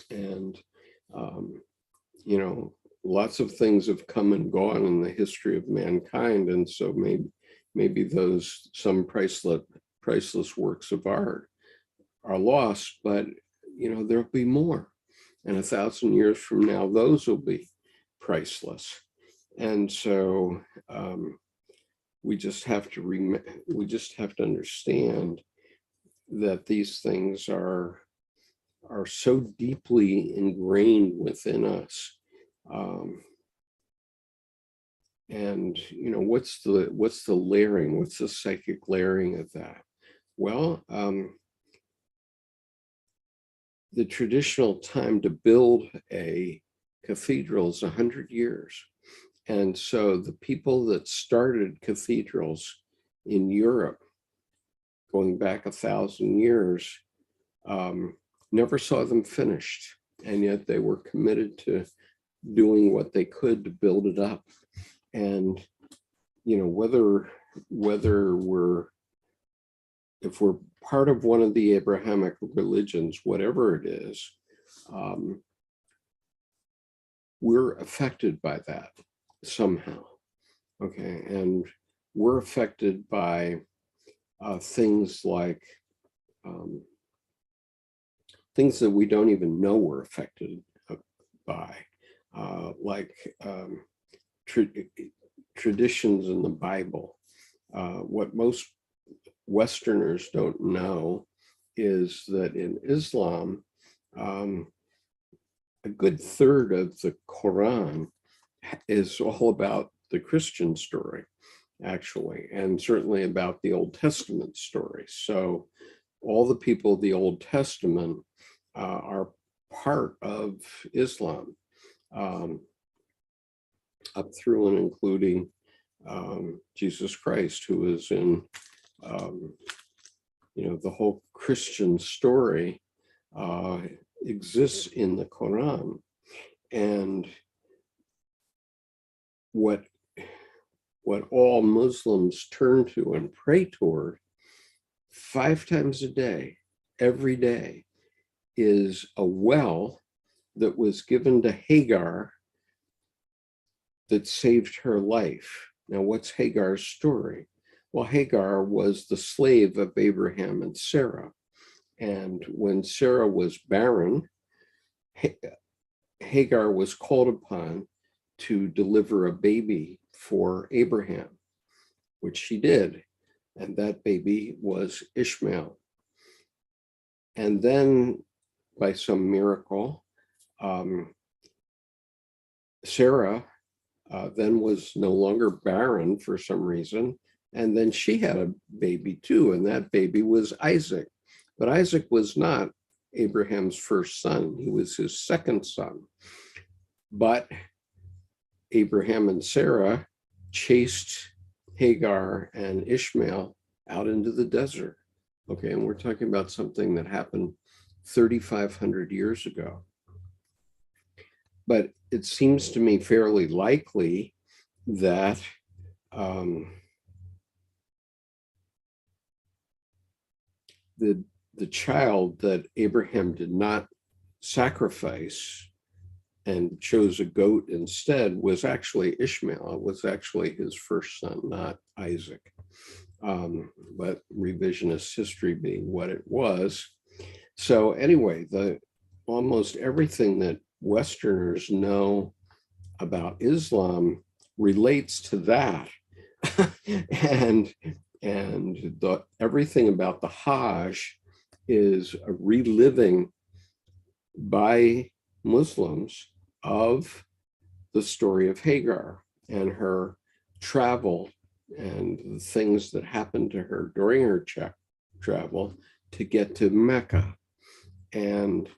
And, lots of things have come and gone in the history of mankind. And so maybe some priceless works of art are lost, but, there'll be more. And 1,000 years from now, those will be priceless. And so we just have to understand that these things are so deeply ingrained within us. And what's the layering? What's the psychic layering of that? Well, the traditional time to build a cathedral is 100 years. And so the people that started cathedrals in Europe, going back 1,000 years, never saw them finished. And yet they were committed to doing what they could to build it up. And, if we're part of one of the Abrahamic religions, whatever it is, we're affected by that somehow. Okay. And we're affected by things like things that we don't even know we're affected by, like traditions in the Bible. What most Westerners don't know is that in Islam, a good third of the Quran is all about the Christian story, actually, and certainly about the Old Testament story. So all the people of the Old Testament are part of Islam, up through and including Jesus Christ, who is in, the whole Christian story exists in the Quran. And what all Muslims turn to and pray toward 5 times a day, every day, is a well that was given to Hagar that saved her life. Now, what's Hagar's story? Well, Hagar was the slave of Abraham and Sarah. And when Sarah was barren, Hagar was called upon to deliver a baby for Abraham, which she did. And that baby was Ishmael. And then, by some miracle, Sarah then was no longer barren for some reason. And then she had a baby too, and that baby was Isaac. But Isaac was not Abraham's first son. He was his second son. But Abraham and Sarah chased Hagar and Ishmael out into the desert. Okay, and we're talking about something that happened 3,500 years ago. But it seems to me fairly likely that the child that Abraham did not sacrifice and chose a goat instead was actually Ishmael. It was actually his first son, not Isaac. But revisionist history being what it was. So anyway, almost everything that Westerners know about Islam relates to that. and everything about the Hajj is a reliving by Muslims of the story of Hagar and her travel and the things that happened to her during her travel to get to Mecca. And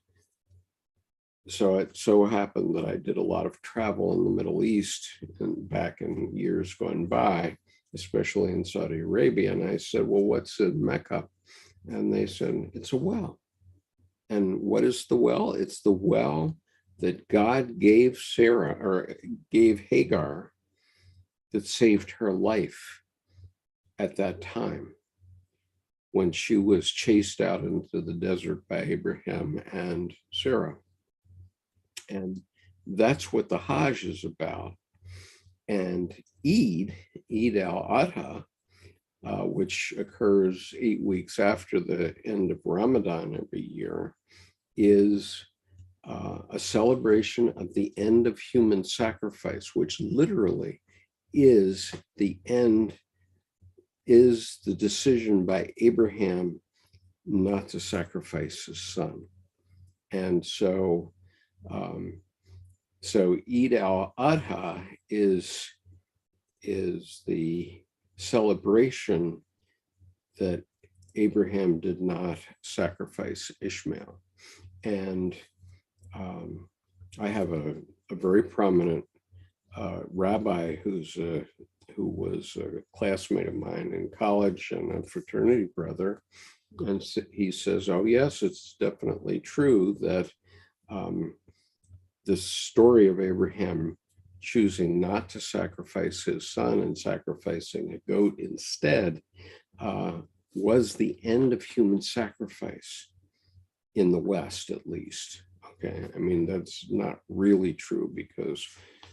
so it so happened that I did a lot of travel in the Middle East and back in years gone by, especially in Saudi Arabia. And I said, well, what's in Mecca? And they said, it's a well. And what is the well? It's the well that God gave Sarah, or gave Hagar, that saved her life at that time when she was chased out into the desert by Abraham and Sarah. And that's what the Hajj is about. And Eid al-Adha, which occurs 8 weeks after the end of Ramadan every year, is a celebration of the end of human sacrifice, which literally is the end, is the decision by Abraham not to sacrifice his son. And so Eid al-Adha is the celebration that Abraham did not sacrifice Ishmael. And I have a very prominent rabbi who was a classmate of mine in college and a fraternity brother. And he says, oh, yes, it's definitely true that the story of Abraham choosing not to sacrifice his son and sacrificing a goat instead was the end of human sacrifice in the West, at least. Okay, I mean, that's not really true because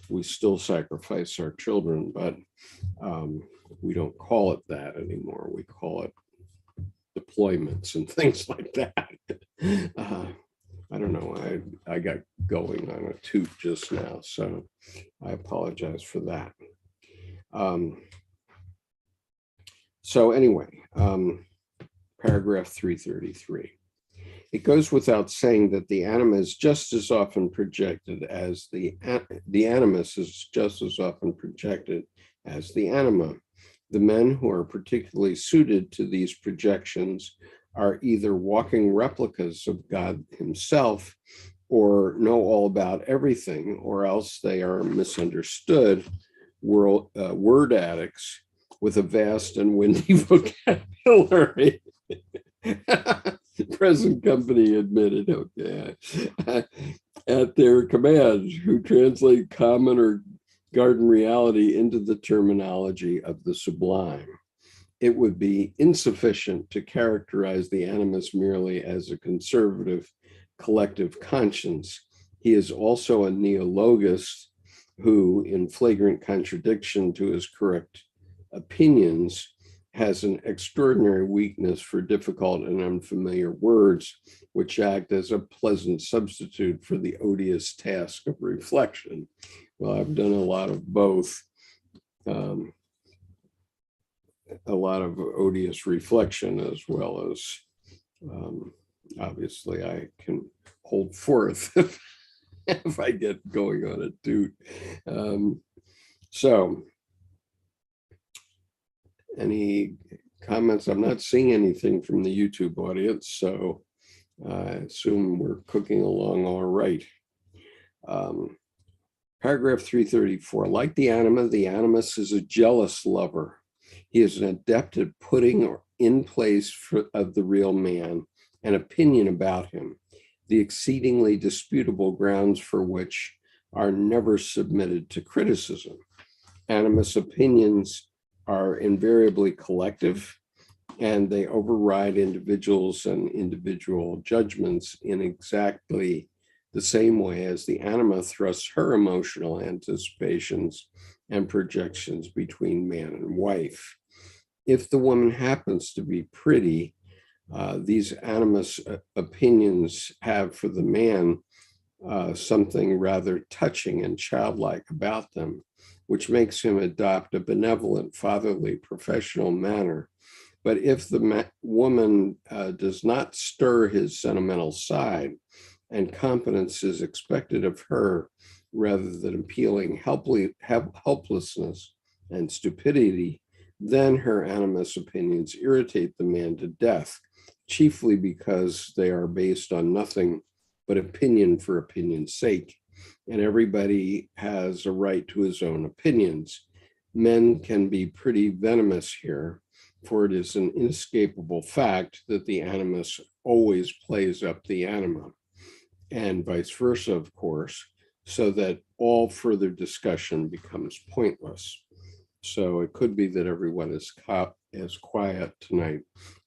we still sacrifice our children, but we don't call it that anymore. We call it deployments and things like that. I don't know, I got going on a toot just now, so I apologize for that. So anyway, paragraph 333. It goes without saying that the anima is just as often projected as the animus is just as often projected as the anima. The men who are particularly suited to these projections are either walking replicas of God himself or know all about everything, or else they are misunderstood word addicts with a vast and windy vocabulary. Present company admitted, okay, at their command, who translate common or garden reality into the terminology of the sublime. It would be insufficient to characterize the animus merely as a conservative collective conscience. He is also a neologist who, in flagrant contradiction to his correct opinions, has an extraordinary weakness for difficult and unfamiliar words, which act as a pleasant substitute for the odious task of reflection. Well, I've done a lot of both. A lot of odious reflection, as well as obviously I can hold forth if I get going on a toot. So any comments? I'm not seeing anything from the YouTube audience, so I assume we're cooking along all right. Paragraph 334. Like the anima, the animus is a jealous lover. He is an adept at putting in place of the real man an opinion about him, the exceedingly disputable grounds for which are never submitted to criticism. Animus opinions are invariably collective and they override individuals and individual judgments in exactly the same way as the anima thrusts her emotional anticipations and projections between man and wife. If the woman happens to be pretty, these animus opinions have for the man something rather touching and childlike about them, which makes him adopt a benevolent, fatherly, professional manner. But if the woman does not stir his sentimental side, and confidence is expected of her rather than appealing helplessness and stupidity, then her animus opinions irritate the man to death, chiefly because they are based on nothing but opinion for opinion's sake, and everybody has a right to his own opinions. Men can be pretty venomous here, for it is an inescapable fact that the animus always plays up the anima, and vice versa, of course, so that all further discussion becomes pointless. So it could be that everyone is quiet tonight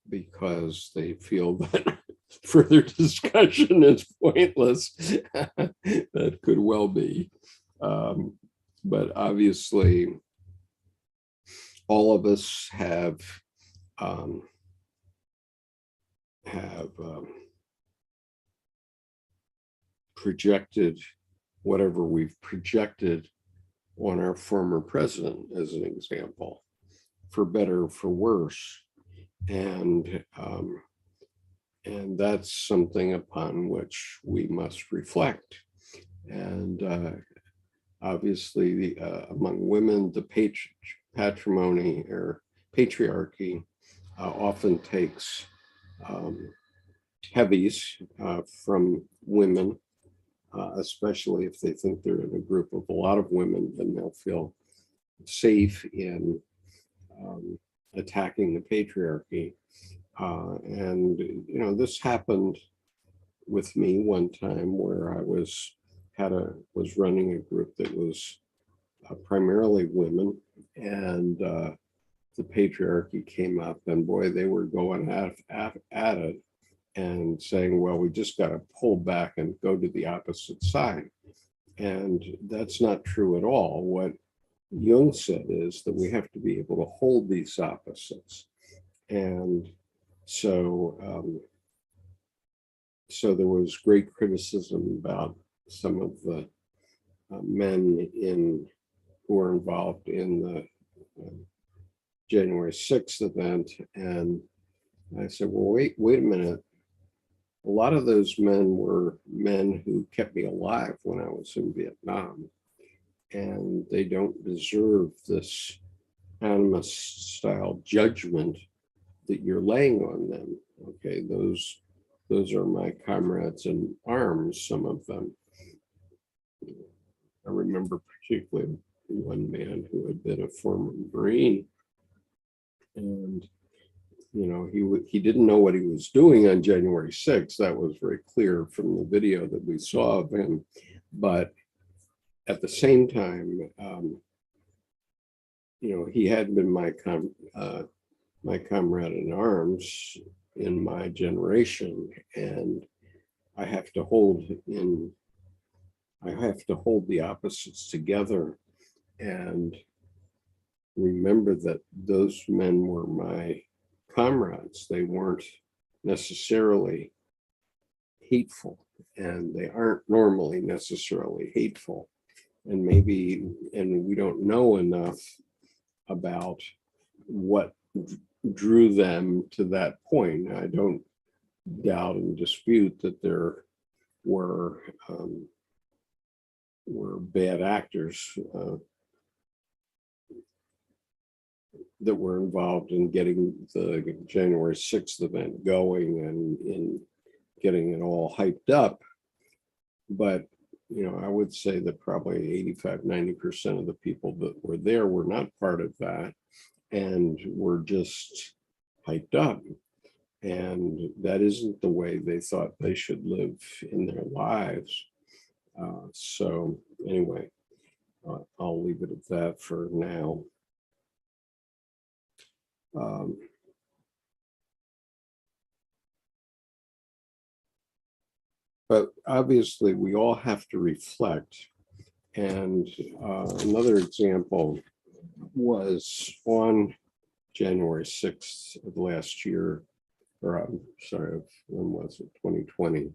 because they feel that further discussion is pointless. That could well be. But obviously, all of us have projected whatever we've projected on our former president, as an example, for better or for worse. And that's something upon which we must reflect. And obviously, among women, the patrimony or patriarchy often takes heavies from women, especially if they think they're in a group of a lot of women, then they'll feel safe in attacking the patriarchy. And this happened with me one time where I was running a group that was primarily women, and the patriarchy came up, and boy, they were going at it and saying, well, we just got to pull back and go to the opposite side. And that's not true at all. What Jung said is that we have to be able to hold these opposites. And so there was great criticism about some of the men who were involved in the January 6th event. And I said, well, wait a minute. A lot of those men were men who kept me alive when I was in Vietnam, and they don't deserve this Animus style judgment that you're laying on them. Okay, those are my comrades in arms, some of them. I remember particularly one man who had been a former Marine, and he didn't know what he was doing on January 6th. That was very clear from the video that we saw of him. But at the same time, he had been my comrade in arms in my generation, and I have to hold the opposites together and remember that those men were my comrades. They weren't necessarily hateful, and they aren't normally necessarily hateful. And we don't know enough about what drew them to that point. I don't doubt and dispute that there were bad actors that were involved in getting the January 6th event going and in getting it all hyped up. But, I would say that probably 85–90% of the people that were there were not part of that and were just hyped up. And that isn't the way they thought they should live in their lives. So anyway, I'll leave it at that for now. But obviously, we all have to reflect. And another example was on January 6th of last year, or I'm sorry, when was it, 2020.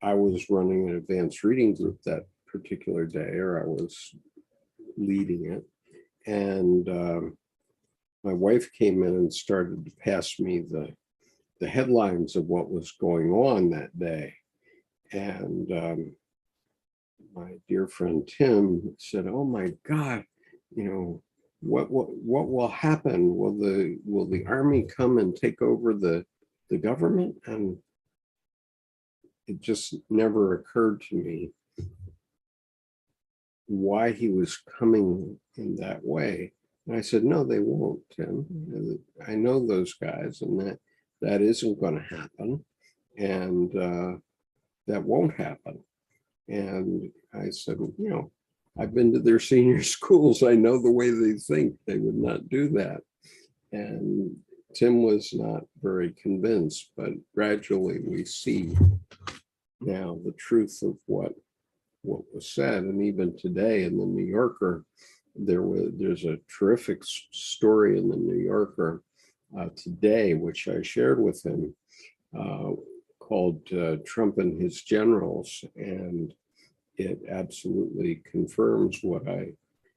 I was running an advanced reading group that particular day, or I was leading it. And my wife came in and started to pass me the headlines of what was going on that day. And my dear friend Tim said, "Oh my God, you know, what will happen? Will the army come and take over the government?" And it just never occurred to me why he was coming in that way. And I said, "No, they won't, Tim. I know those guys, and that isn't going to happen, and that won't happen." And I said, "You know, I've been to their senior schools. I know the way they think. They would not do that." And Tim was not very convinced, but gradually we see now the truth of what was said. And even today in the New Yorker, there's a terrific story in the New Yorker today, which I shared with him, called Trump and His Generals. And it absolutely confirms what I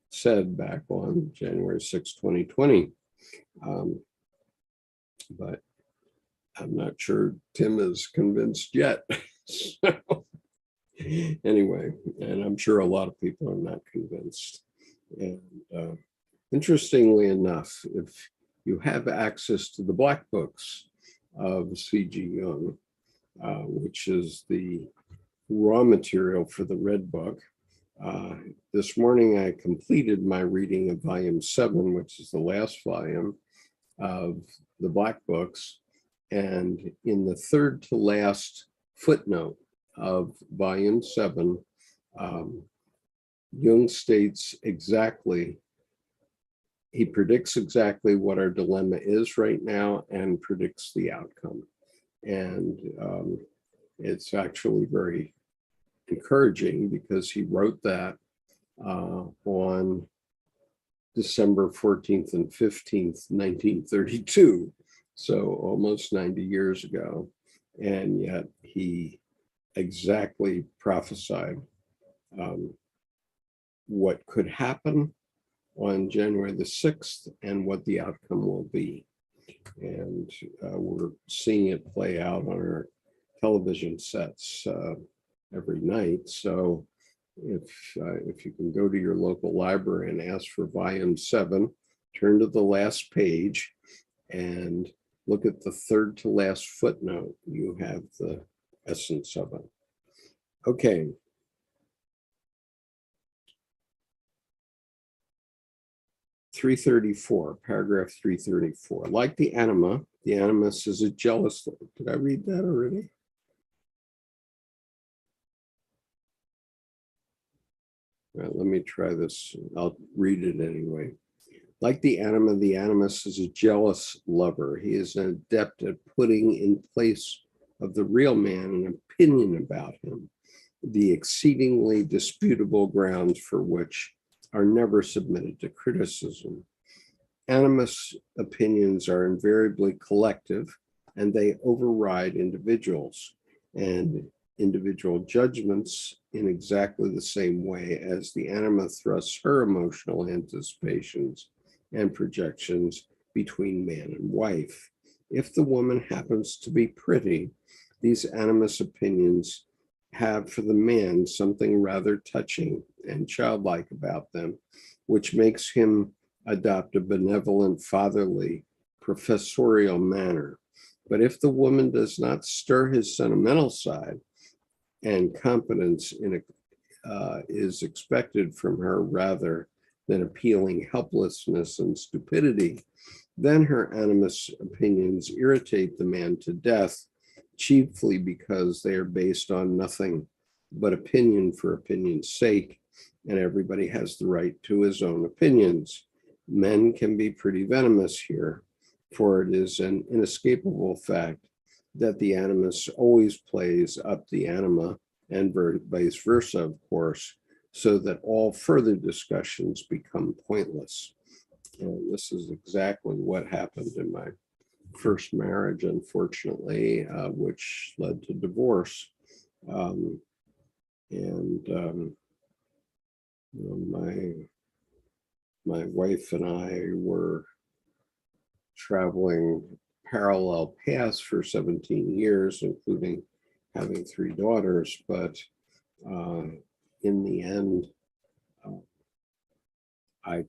said back on January 6, 2020. But I'm not sure Tim is convinced yet. So, anyway, and I'm sure a lot of people are not convinced. And interestingly enough, if you have access to the black books of C.G. Jung, which is the raw material for the red book, this morning I completed my reading of volume 7, which is the last volume of the black books. And in the third to last footnote of volume 7, Jung states exactly, he predicts exactly what our dilemma is right now and predicts the outcome. And it's actually very encouraging because he wrote that on December 14th and 15th, 1932. So almost 90 years ago. And yet he exactly prophesied what could happen on January the 6th and what the outcome will be. And we're seeing it play out on our television sets every night. So if you can go to your local library and ask for volume 7, turn to the last page and look at the third to last footnote, you have the essence of it. Okay. Paragraph 334. Like the anima, the animus is a jealous. Did I read that already? Well, let me try this. I'll read it anyway. Like the anima, the animus is a jealous lover. He is an adept at putting in place of the real man an opinion about him, the exceedingly disputable grounds for which are never submitted to criticism. Animus opinions are invariably collective, and they override individuals and individual judgments in exactly the same way as the anima thrusts her emotional anticipations and projections between man and wife. If the woman happens to be pretty, these animus opinions have for the man something rather touching and childlike about them, which makes him adopt a benevolent, fatherly, professorial manner. But if the woman does not stir his sentimental side, and competence is expected from her rather than appealing helplessness and stupidity, then her animus opinions irritate the man to death, chiefly because they are based on nothing but opinion for opinion's sake, and everybody has the right to his own opinions. Men can be pretty venomous here, for it is an inescapable fact that the animus always plays up the anima and vice versa, of course, so that all further discussions become pointless. And this is exactly what happened in my first marriage, unfortunately, which led to divorce. My wife and I were traveling parallel paths for 17 years, including having 3 daughters. But in the end, I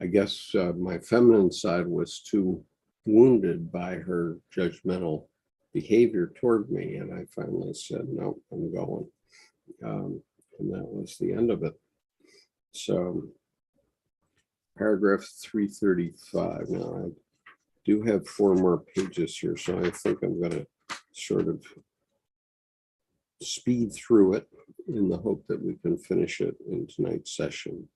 guess my feminine side was too wounded by her judgmental behavior toward me. And I finally said, no, I'm going. And that was the end of it. So paragraph 335. Now I do have 4 more pages here, so I think I'm going to sort of speed through it in the hope that we can finish it in tonight's session.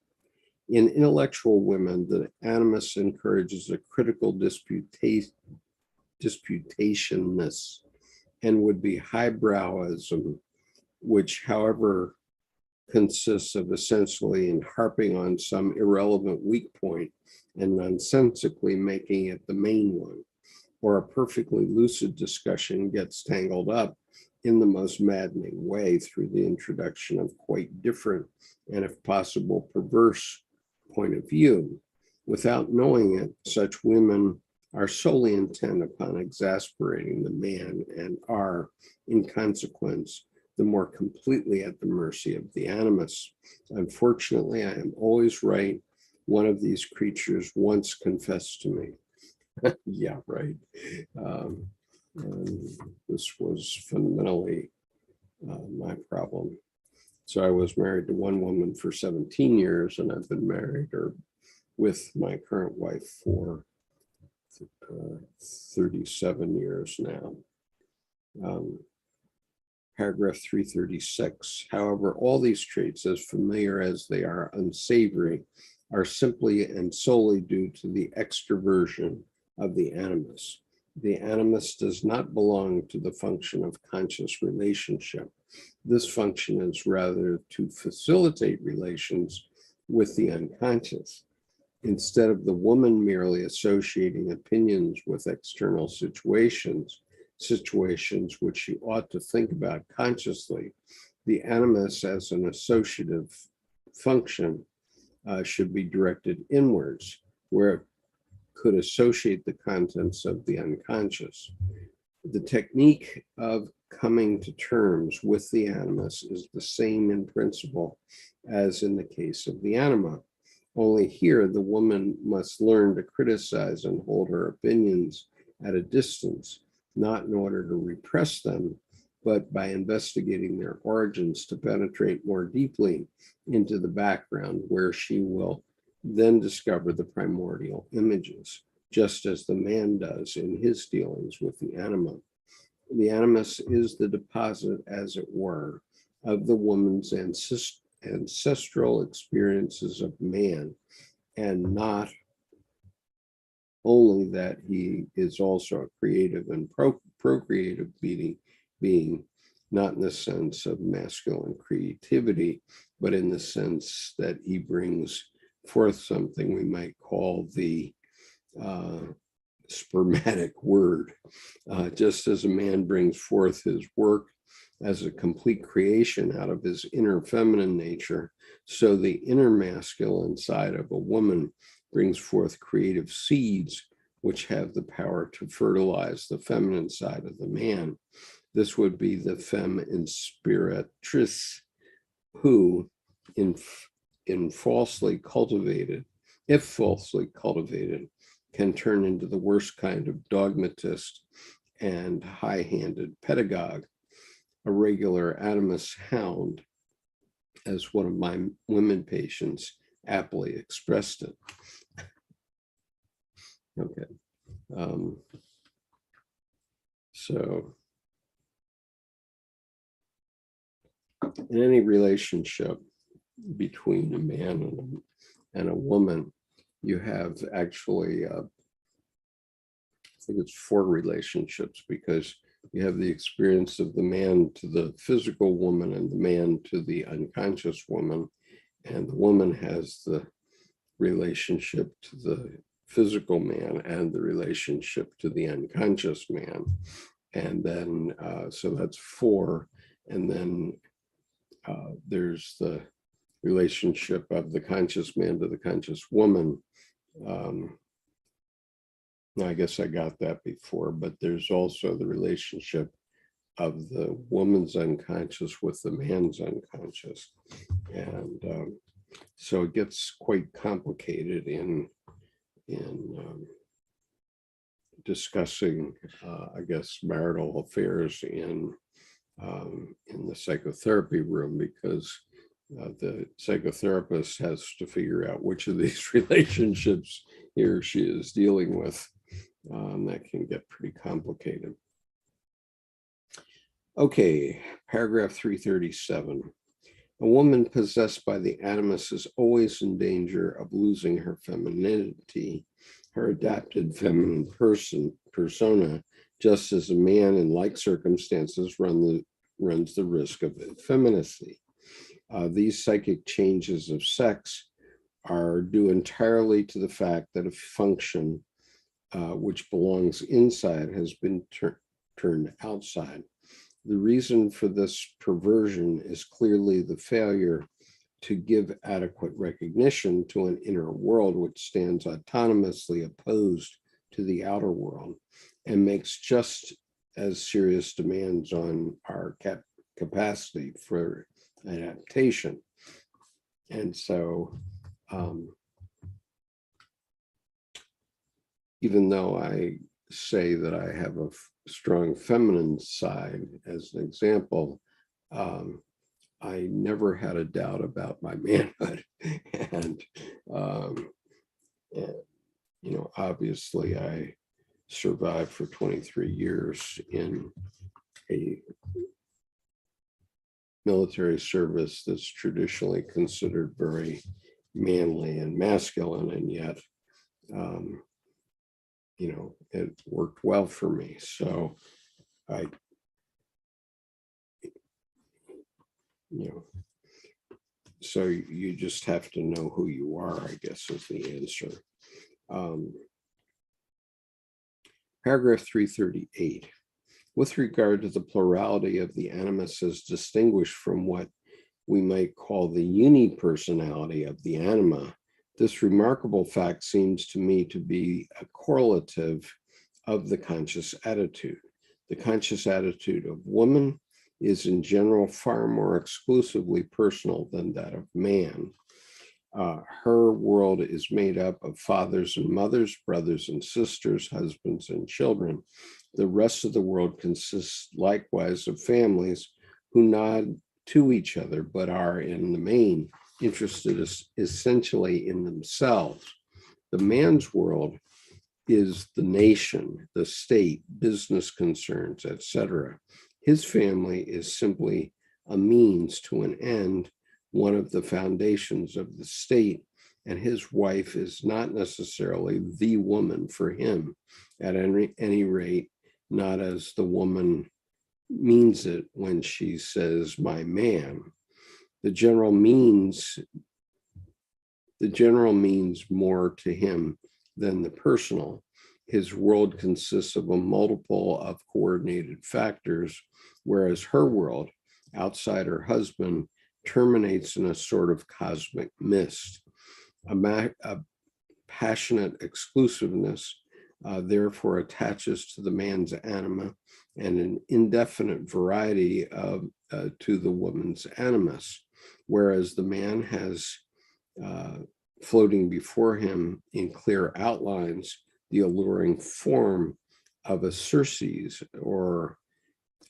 In intellectual women, the animus encourages a critical disputationness and would be highbrowism, which, however, consists of essentially in harping on some irrelevant weak point and nonsensically making it the main one, or a perfectly lucid discussion gets tangled up in the most maddening way through the introduction of quite different and, if possible, perverse point of view. Without knowing it, such women are solely intent upon exasperating the man and are, in consequence, the more completely at the mercy of the animus. Unfortunately, I am always right. One of these creatures once confessed to me. Yeah, right. And this was fundamentally my problem. So I was married to one woman for 17 years, and I've been married or with my current wife for 37 years now. Paragraph 336. However, all these traits, as familiar as they are unsavory, are simply and solely due to the extroversion of the animus. The animus does not belong to the function of conscious relationship. This function is rather to facilitate relations with the unconscious. Instead of the woman merely associating opinions with external situations which she ought to think about consciously, the animus as an associative function should be directed inwards, where it could associate the contents of the unconscious. The technique of coming to terms with the animus is the same in principle as in the case of the anima. Only here, the woman must learn to criticize and hold her opinions at a distance, not in order to repress them, but by investigating their origins to penetrate more deeply into the background, where she will then discover the primordial images, just as the man does in his dealings with the anima. The animus is the deposit, as it were, of the woman's ancestral experiences of man, and not only that he is also a creative and procreative being, not in the sense of masculine creativity, but in the sense that he brings forth something we might call the spermatic word. Just as a man brings forth his work as a complete creation out of his inner feminine nature, so the inner masculine side of a woman brings forth creative seeds which have the power to fertilize the feminine side of the man. This would be the femme inspiratrice, who, if falsely cultivated, can turn into the worst kind of dogmatist and high-handed pedagogue, a regular animus hound, as one of my women patients aptly expressed it. Okay. So in any relationship between a man and a woman, you have actually think it's 4 relationships, because you have the experience of the man to the physical woman and the man to the unconscious woman. And the woman has the relationship to the physical man and the relationship to the unconscious man. And then, so that's 4. And then there's the relationship of the conscious man to the conscious woman. I guess I got that before, but there's also the relationship of the woman's unconscious with the man's unconscious. And so it gets quite complicated in discussing, I guess, marital affairs in the psychotherapy room, because the psychotherapist has to figure out which of these relationships he or she is dealing with. That can get pretty complicated. Okay, paragraph 337. A woman possessed by the animus is always in danger of losing her femininity, her adapted feminine persona, just as a man in like circumstances runs the risk of effeminacy. These psychic changes of sex are due entirely to the fact that a function which belongs inside has been turned outside. The reason for this perversion is clearly the failure to give adequate recognition to an inner world which stands autonomously opposed to the outer world and makes just as serious demands on our capacity for adaptation. And so, even though I say that I have a strong feminine side, as an example, I never had a doubt about my manhood. And, you know, obviously I survived for 23 years in a military service that's traditionally considered very manly and masculine, and yet, you know, it worked well for me. So you know, so you just have to know who you are, I guess, is the answer. Paragraph 338. With regard to the plurality of the animus as distinguished from what we might call the unipersonality of the anima, this remarkable fact seems to me to be a correlative of the conscious attitude. The conscious attitude of woman is in general far more exclusively personal than that of man. Her world is made up of fathers and mothers, brothers and sisters, husbands and children. The rest of the world consists likewise of families who nod to each other, but are in the main interested essentially in themselves. The man's world is the nation, the state, business concerns, etc. His family is simply a means to an end, one of the foundations of the state, and his wife is not necessarily the woman for him, at any rate, not as the woman means it when she says, my man. The general means more to him than the personal. His world consists of a multiple of coordinated factors, whereas her world, outside her husband, terminates in a sort of cosmic mist. A passionate exclusiveness therefore attaches to the man's anima, and an indefinite variety to the woman's animus, whereas the man has floating before him in clear outlines the alluring form of a Circe or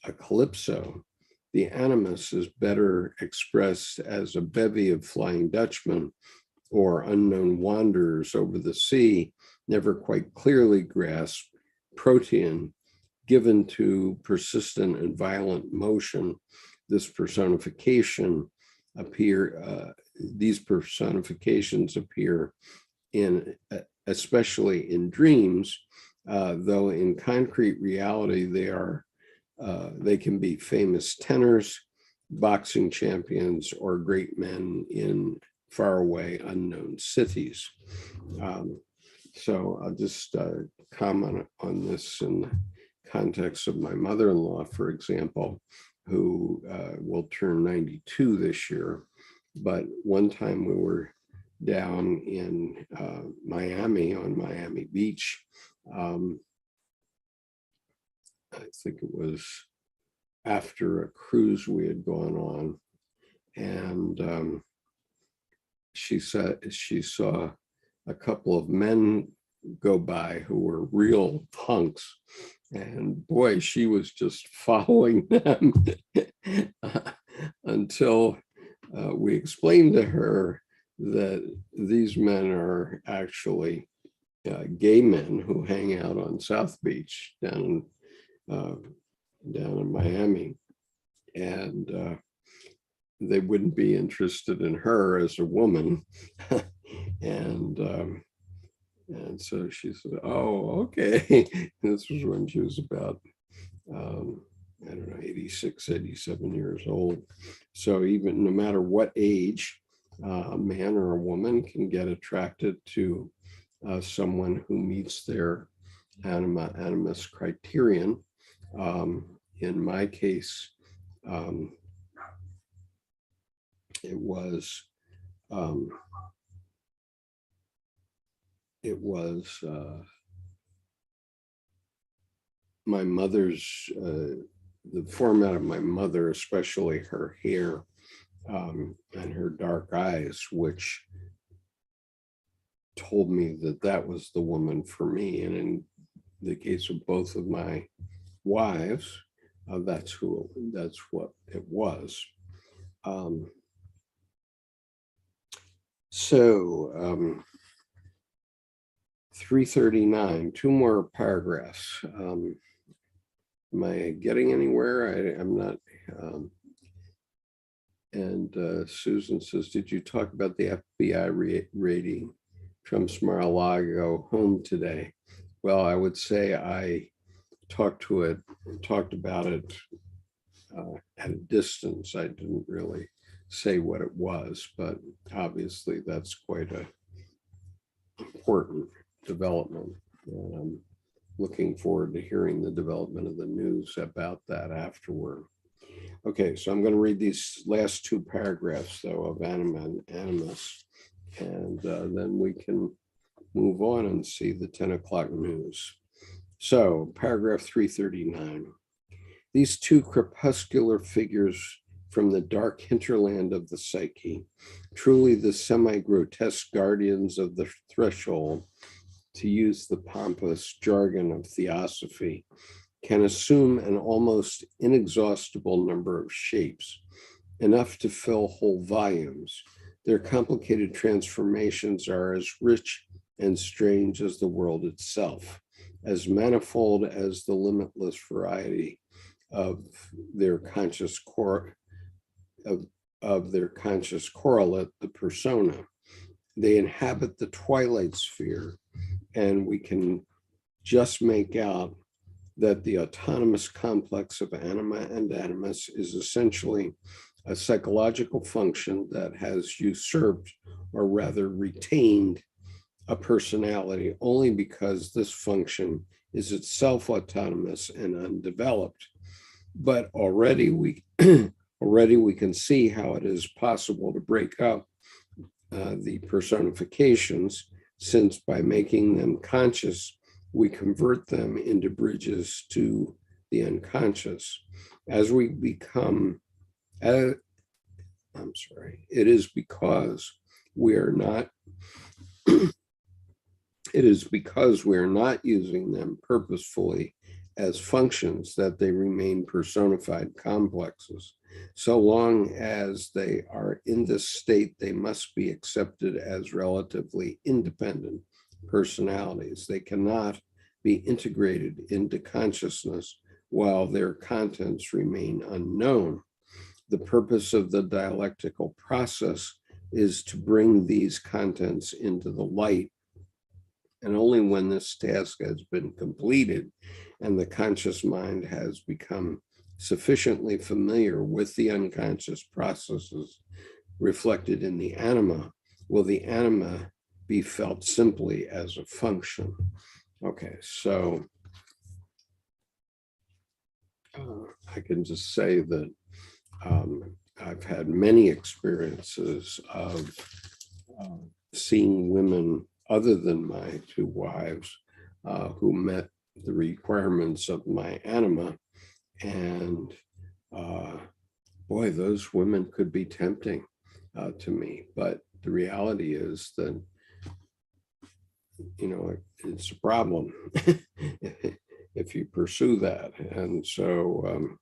a Calypso. The animus is better expressed as a bevy of Flying Dutchmen or unknown wanderers over the sea, never quite clearly grasp protean, given to persistent and violent motion. These personifications appear in, especially in dreams, though in concrete reality, they can be famous tenors, boxing champions, or great men in faraway unknown cities. So I'll just comment on this in the context of my mother-in-law, for example, who will turn 92 this year. But one time we were down in Miami, on Miami Beach. I think it was after a cruise we had gone on, and she said she saw a couple of men go by who were real punks, and boy, she was just following them until we explained to her that these men are actually gay men who hang out on South Beach down in Miami, and they wouldn't be interested in her as a woman. and so she said, "Oh, okay." This was when she was about, I don't know, 86, 87 years old. So even no matter what age, a man or a woman can get attracted to someone who meets their animus criterion. In my case, it was my mother's, the format of my mother, especially her hair and her dark eyes, which told me that that was the woman for me. And in the case of both of my wives, that's what it was. So 339, two more paragraphs. Am I getting anywhere? I'm not. And Susan says, did you talk about the FBI raiding Trump's Mar-a-Lago home today? Well, I would say I talked about it at a distance. I didn't really say what it was, but obviously that's quite an important development. And I'm looking forward to hearing the development of the news about that afterward. Okay, so I'm going to read these last two paragraphs, though, of Anima and Animus, and then we can move on and see the 10 o'clock news. So, paragraph 339. These two crepuscular figures from the dark hinterland of the psyche, truly the semi-grotesque guardians of the threshold, to use the pompous jargon of theosophy, can assume an almost inexhaustible number of shapes, enough to fill whole volumes. Their complicated transformations are as rich and strange as the world itself, as manifold as the limitless variety of their conscious their conscious correlate, the persona. They inhabit the twilight sphere, and we can just make out that the autonomous complex of anima and animus is essentially a psychological function that has usurped, or rather retained, a personality only because this function is itself autonomous and undeveloped. But already we can see how it is possible to break up the personifications, since by making them conscious, we convert them into bridges to the unconscious. As we become, it is because we are not, it is because we are not using them purposefully as functions that they remain personified complexes. So long as they are in this state, they must be accepted as relatively independent personalities. They cannot be integrated into consciousness while their contents remain unknown. The purpose of the dialectical process is to bring these contents into the light And only when this task has been completed and the conscious mind has become sufficiently familiar with the unconscious processes reflected in the anima will the anima be felt simply as a function. Okay, so I can just say that I've had many experiences of seeing women other than my two wives who met the requirements of my anima. And boy, those women could be tempting to me. But the reality is that, you know, it's a problem if you pursue that. And so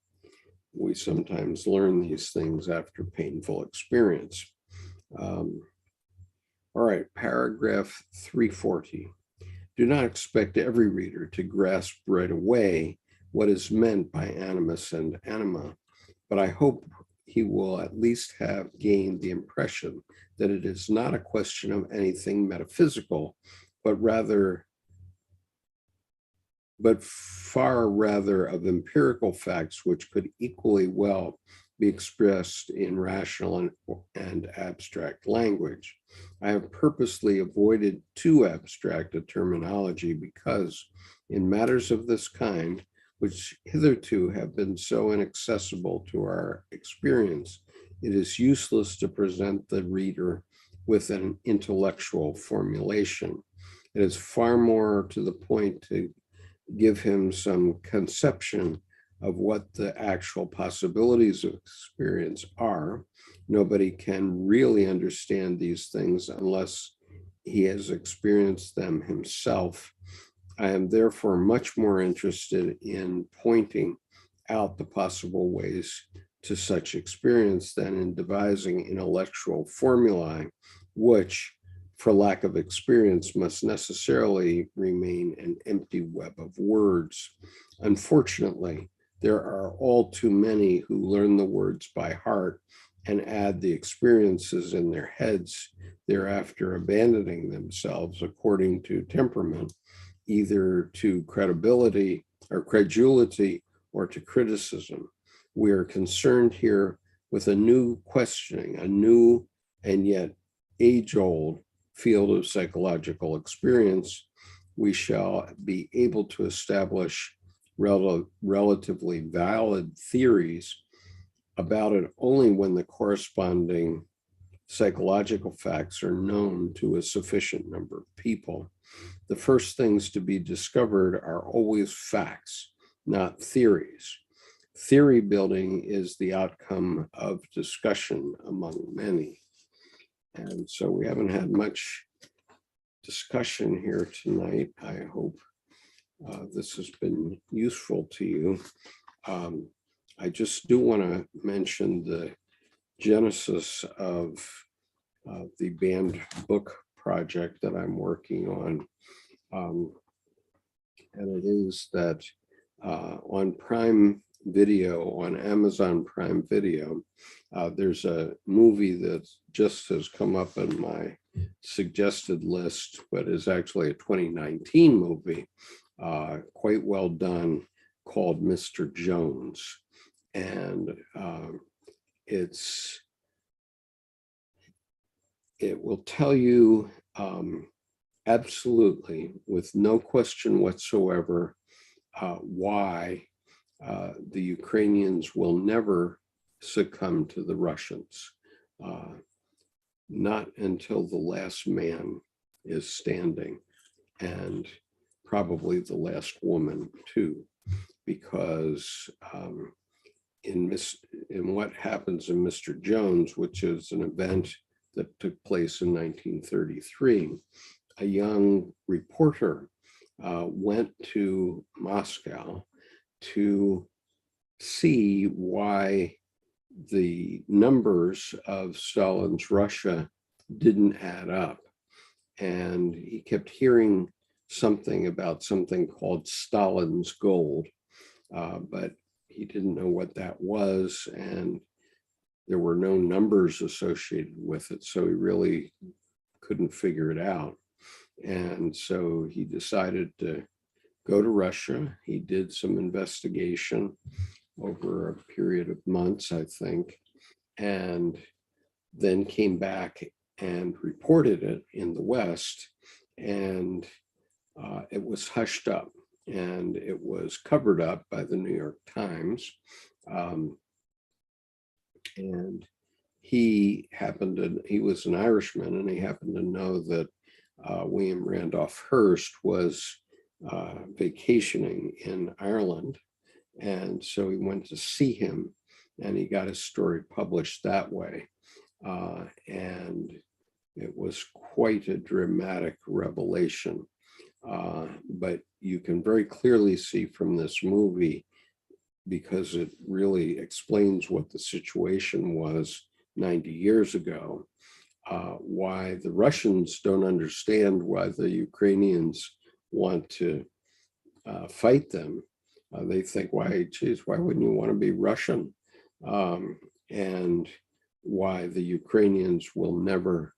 we sometimes learn these things after painful experience. All right, paragraph 340. Do not expect every reader to grasp right away what is meant by animus and anima, but I hope he will at least have gained the impression that it is not a question of anything metaphysical, but far rather of empirical facts which could equally well be expressed in rational and abstract language. I have purposely avoided too abstract a terminology because in matters of this kind, which hitherto have been so inaccessible to our experience, it is useless to present the reader with an intellectual formulation. It is far more to the point to give him some conception of what the actual possibilities of experience are. Nobody can really understand these things unless he has experienced them himself. I am therefore much more interested in pointing out the possible ways to such experience than in devising intellectual formulae, which, for lack of experience, must necessarily remain an empty web of words. Unfortunately, there are all too many who learn the words by heart and add the experiences in their heads, thereafter abandoning themselves according to temperament, either to credibility or credulity or to criticism. We are concerned here with a new questioning, a new and yet age-old field of psychological experience. We shall be able to establish relatively valid theories about it only when the corresponding psychological facts are known to a sufficient number of people. The first things to be discovered are always facts, not theories. Theory building is the outcome of discussion among many. And so we haven't had much discussion here tonight. I hope this has been useful to you. I just do want to mention the genesis of the banned book project that I'm working on. And it is that on Prime Video, on Amazon Prime Video, there's a movie that just has come up in my suggested list, but is actually a 2019 movie, quite well done, called Mr. Jones. And it will tell you absolutely, with no question whatsoever, why the Ukrainians will never succumb to the Russians, not until the last man is standing, and probably the last woman too, because in what happens in Mr. Jones, which is an event that took place in 1933, a young reporter went to Moscow to see why the numbers of Stalin's Russia didn't add up. And he kept hearing something about something called Stalin's gold, but he didn't know what that was, and there were no numbers associated with it, so he really couldn't figure it out. And so he decided to go to Russia. He did some investigation over a period of months, I think, and then came back and reported it in the West. And it was hushed up and it was covered up by the New York Times. And he was an Irishman, and he happened to know that William Randolph Hearst was vacationing in Ireland. And so he went to see him, and he got his story published that way. And it was quite a dramatic revelation. But you can very clearly see from this movie, because it really explains what the situation was 90 years ago, why the Russians don't understand why the Ukrainians want to fight them. They think, why wouldn't you want to be Russian? And why the Ukrainians will never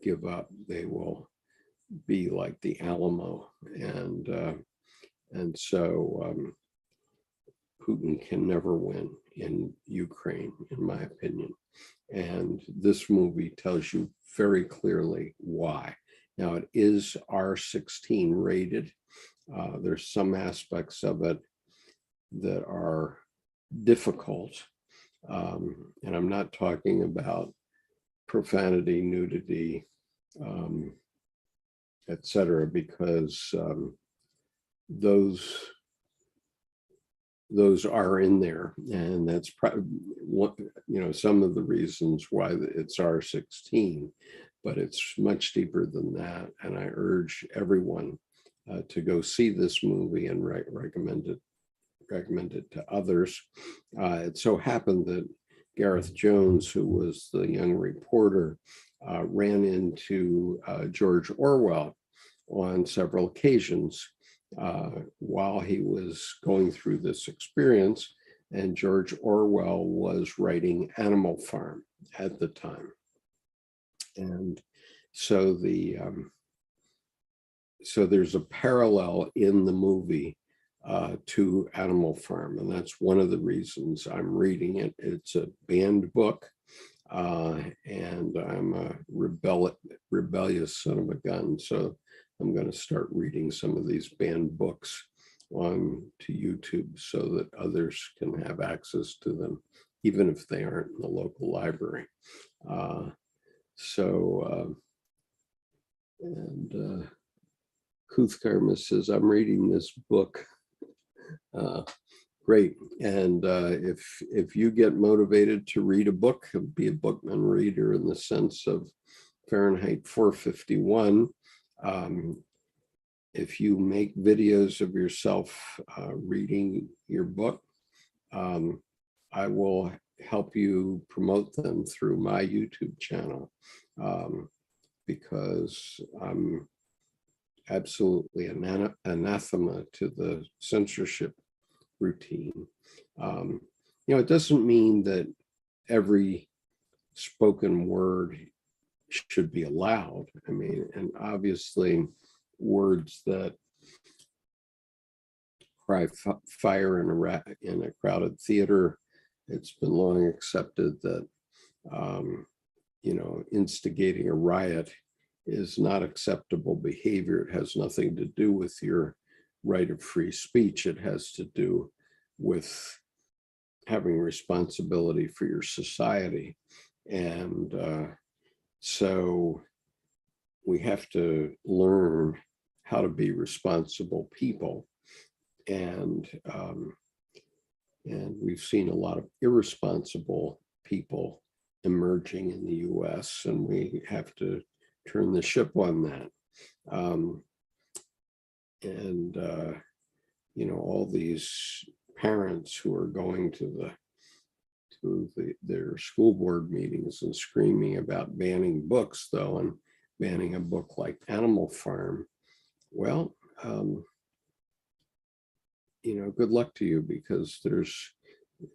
give up. They will be like the Alamo. And so Putin can never win in Ukraine, in my opinion. And this movie tells you very clearly why. Now, it is R16 rated. There's some aspects of it that are difficult. And I'm not talking about profanity, nudity, etc., because those are in there, and that's probably some of the reasons why it's R16, but it's much deeper than that. And I urge everyone to go see this movie and recommend it to others. It so happened that Gareth Jones, who was the young reporter, ran into George Orwell on several occasions while he was going through this experience. And George Orwell was writing Animal Farm at the time. And so there's a parallel in the movie to Animal Farm, and that's one of the reasons I'm reading it. It's a banned book, and I'm a rebellious son of a gun, so I'm going to start reading some of these banned books on to YouTube so that others can have access to them, even if they aren't in the local library. Kuth Karma says, I'm reading this book. Great. And if you get motivated to read a book, be a bookman reader in the sense of Fahrenheit 451, if you make videos of yourself reading your book, I will help you promote them through my YouTube channel, because I'm absolutely anathema to the censorship routine. It doesn't mean that every spoken word should be allowed. I mean, and obviously words that cry fire in a crowded theater, it's been long accepted that instigating a riot is not acceptable behavior. It has nothing to do with your right of free speech. It has to do with having responsibility for your society. And so we have to learn how to be responsible people. And we've seen a lot of irresponsible people emerging in the U.S., and we have to turn the ship on that. All these parents who are going to their school board meetings and screaming about banning books, though, and banning a book like Animal Farm. Well, good luck to you, because there's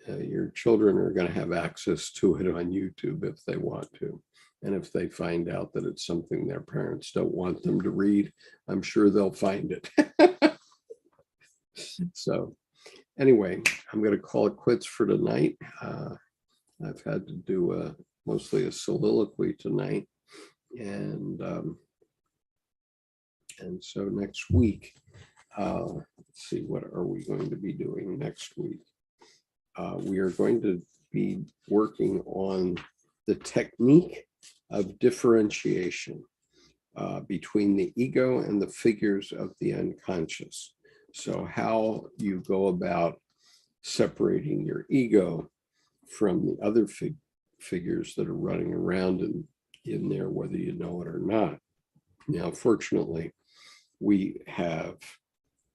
your children are going to have access to it on YouTube if they want to. And if they find out that it's something their parents don't want them to read, I'm sure they'll find it. So anyway, I'm going to call it quits for tonight. I've had to do mostly a soliloquy tonight. And so next week, let's see, what are we going to be doing next week? We are going to be working on the technique of differentiation between the ego and the figures of the unconscious. So how you go about separating your ego from the other figures that are running around in there, whether you know it or not. Now, fortunately, we have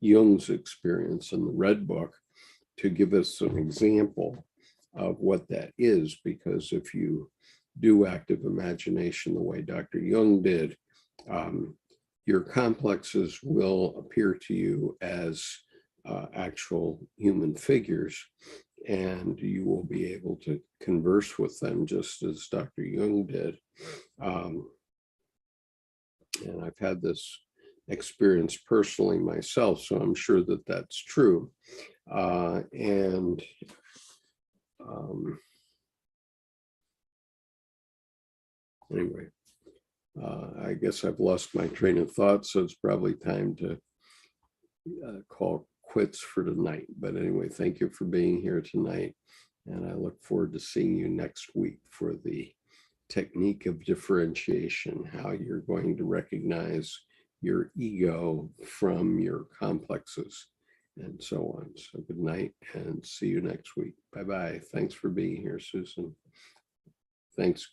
Jung's experience in the Red Book to give us an example of what that is, because if you do active imagination the way Dr. Jung did, your complexes will appear to you as actual human figures, and you will be able to converse with them just as Dr. Jung did. And I've had this experience personally myself, so I'm sure that that's true. Anyway, I guess I've lost my train of thought, so it's probably time to call quits for tonight. But anyway, thank you for being here tonight, and I look forward to seeing you next week for the technique of differentiation, how you're going to recognize your ego from your complexes, and so on. So good night and see you next week. Bye-bye. Thanks for being here, Susan. Thanks.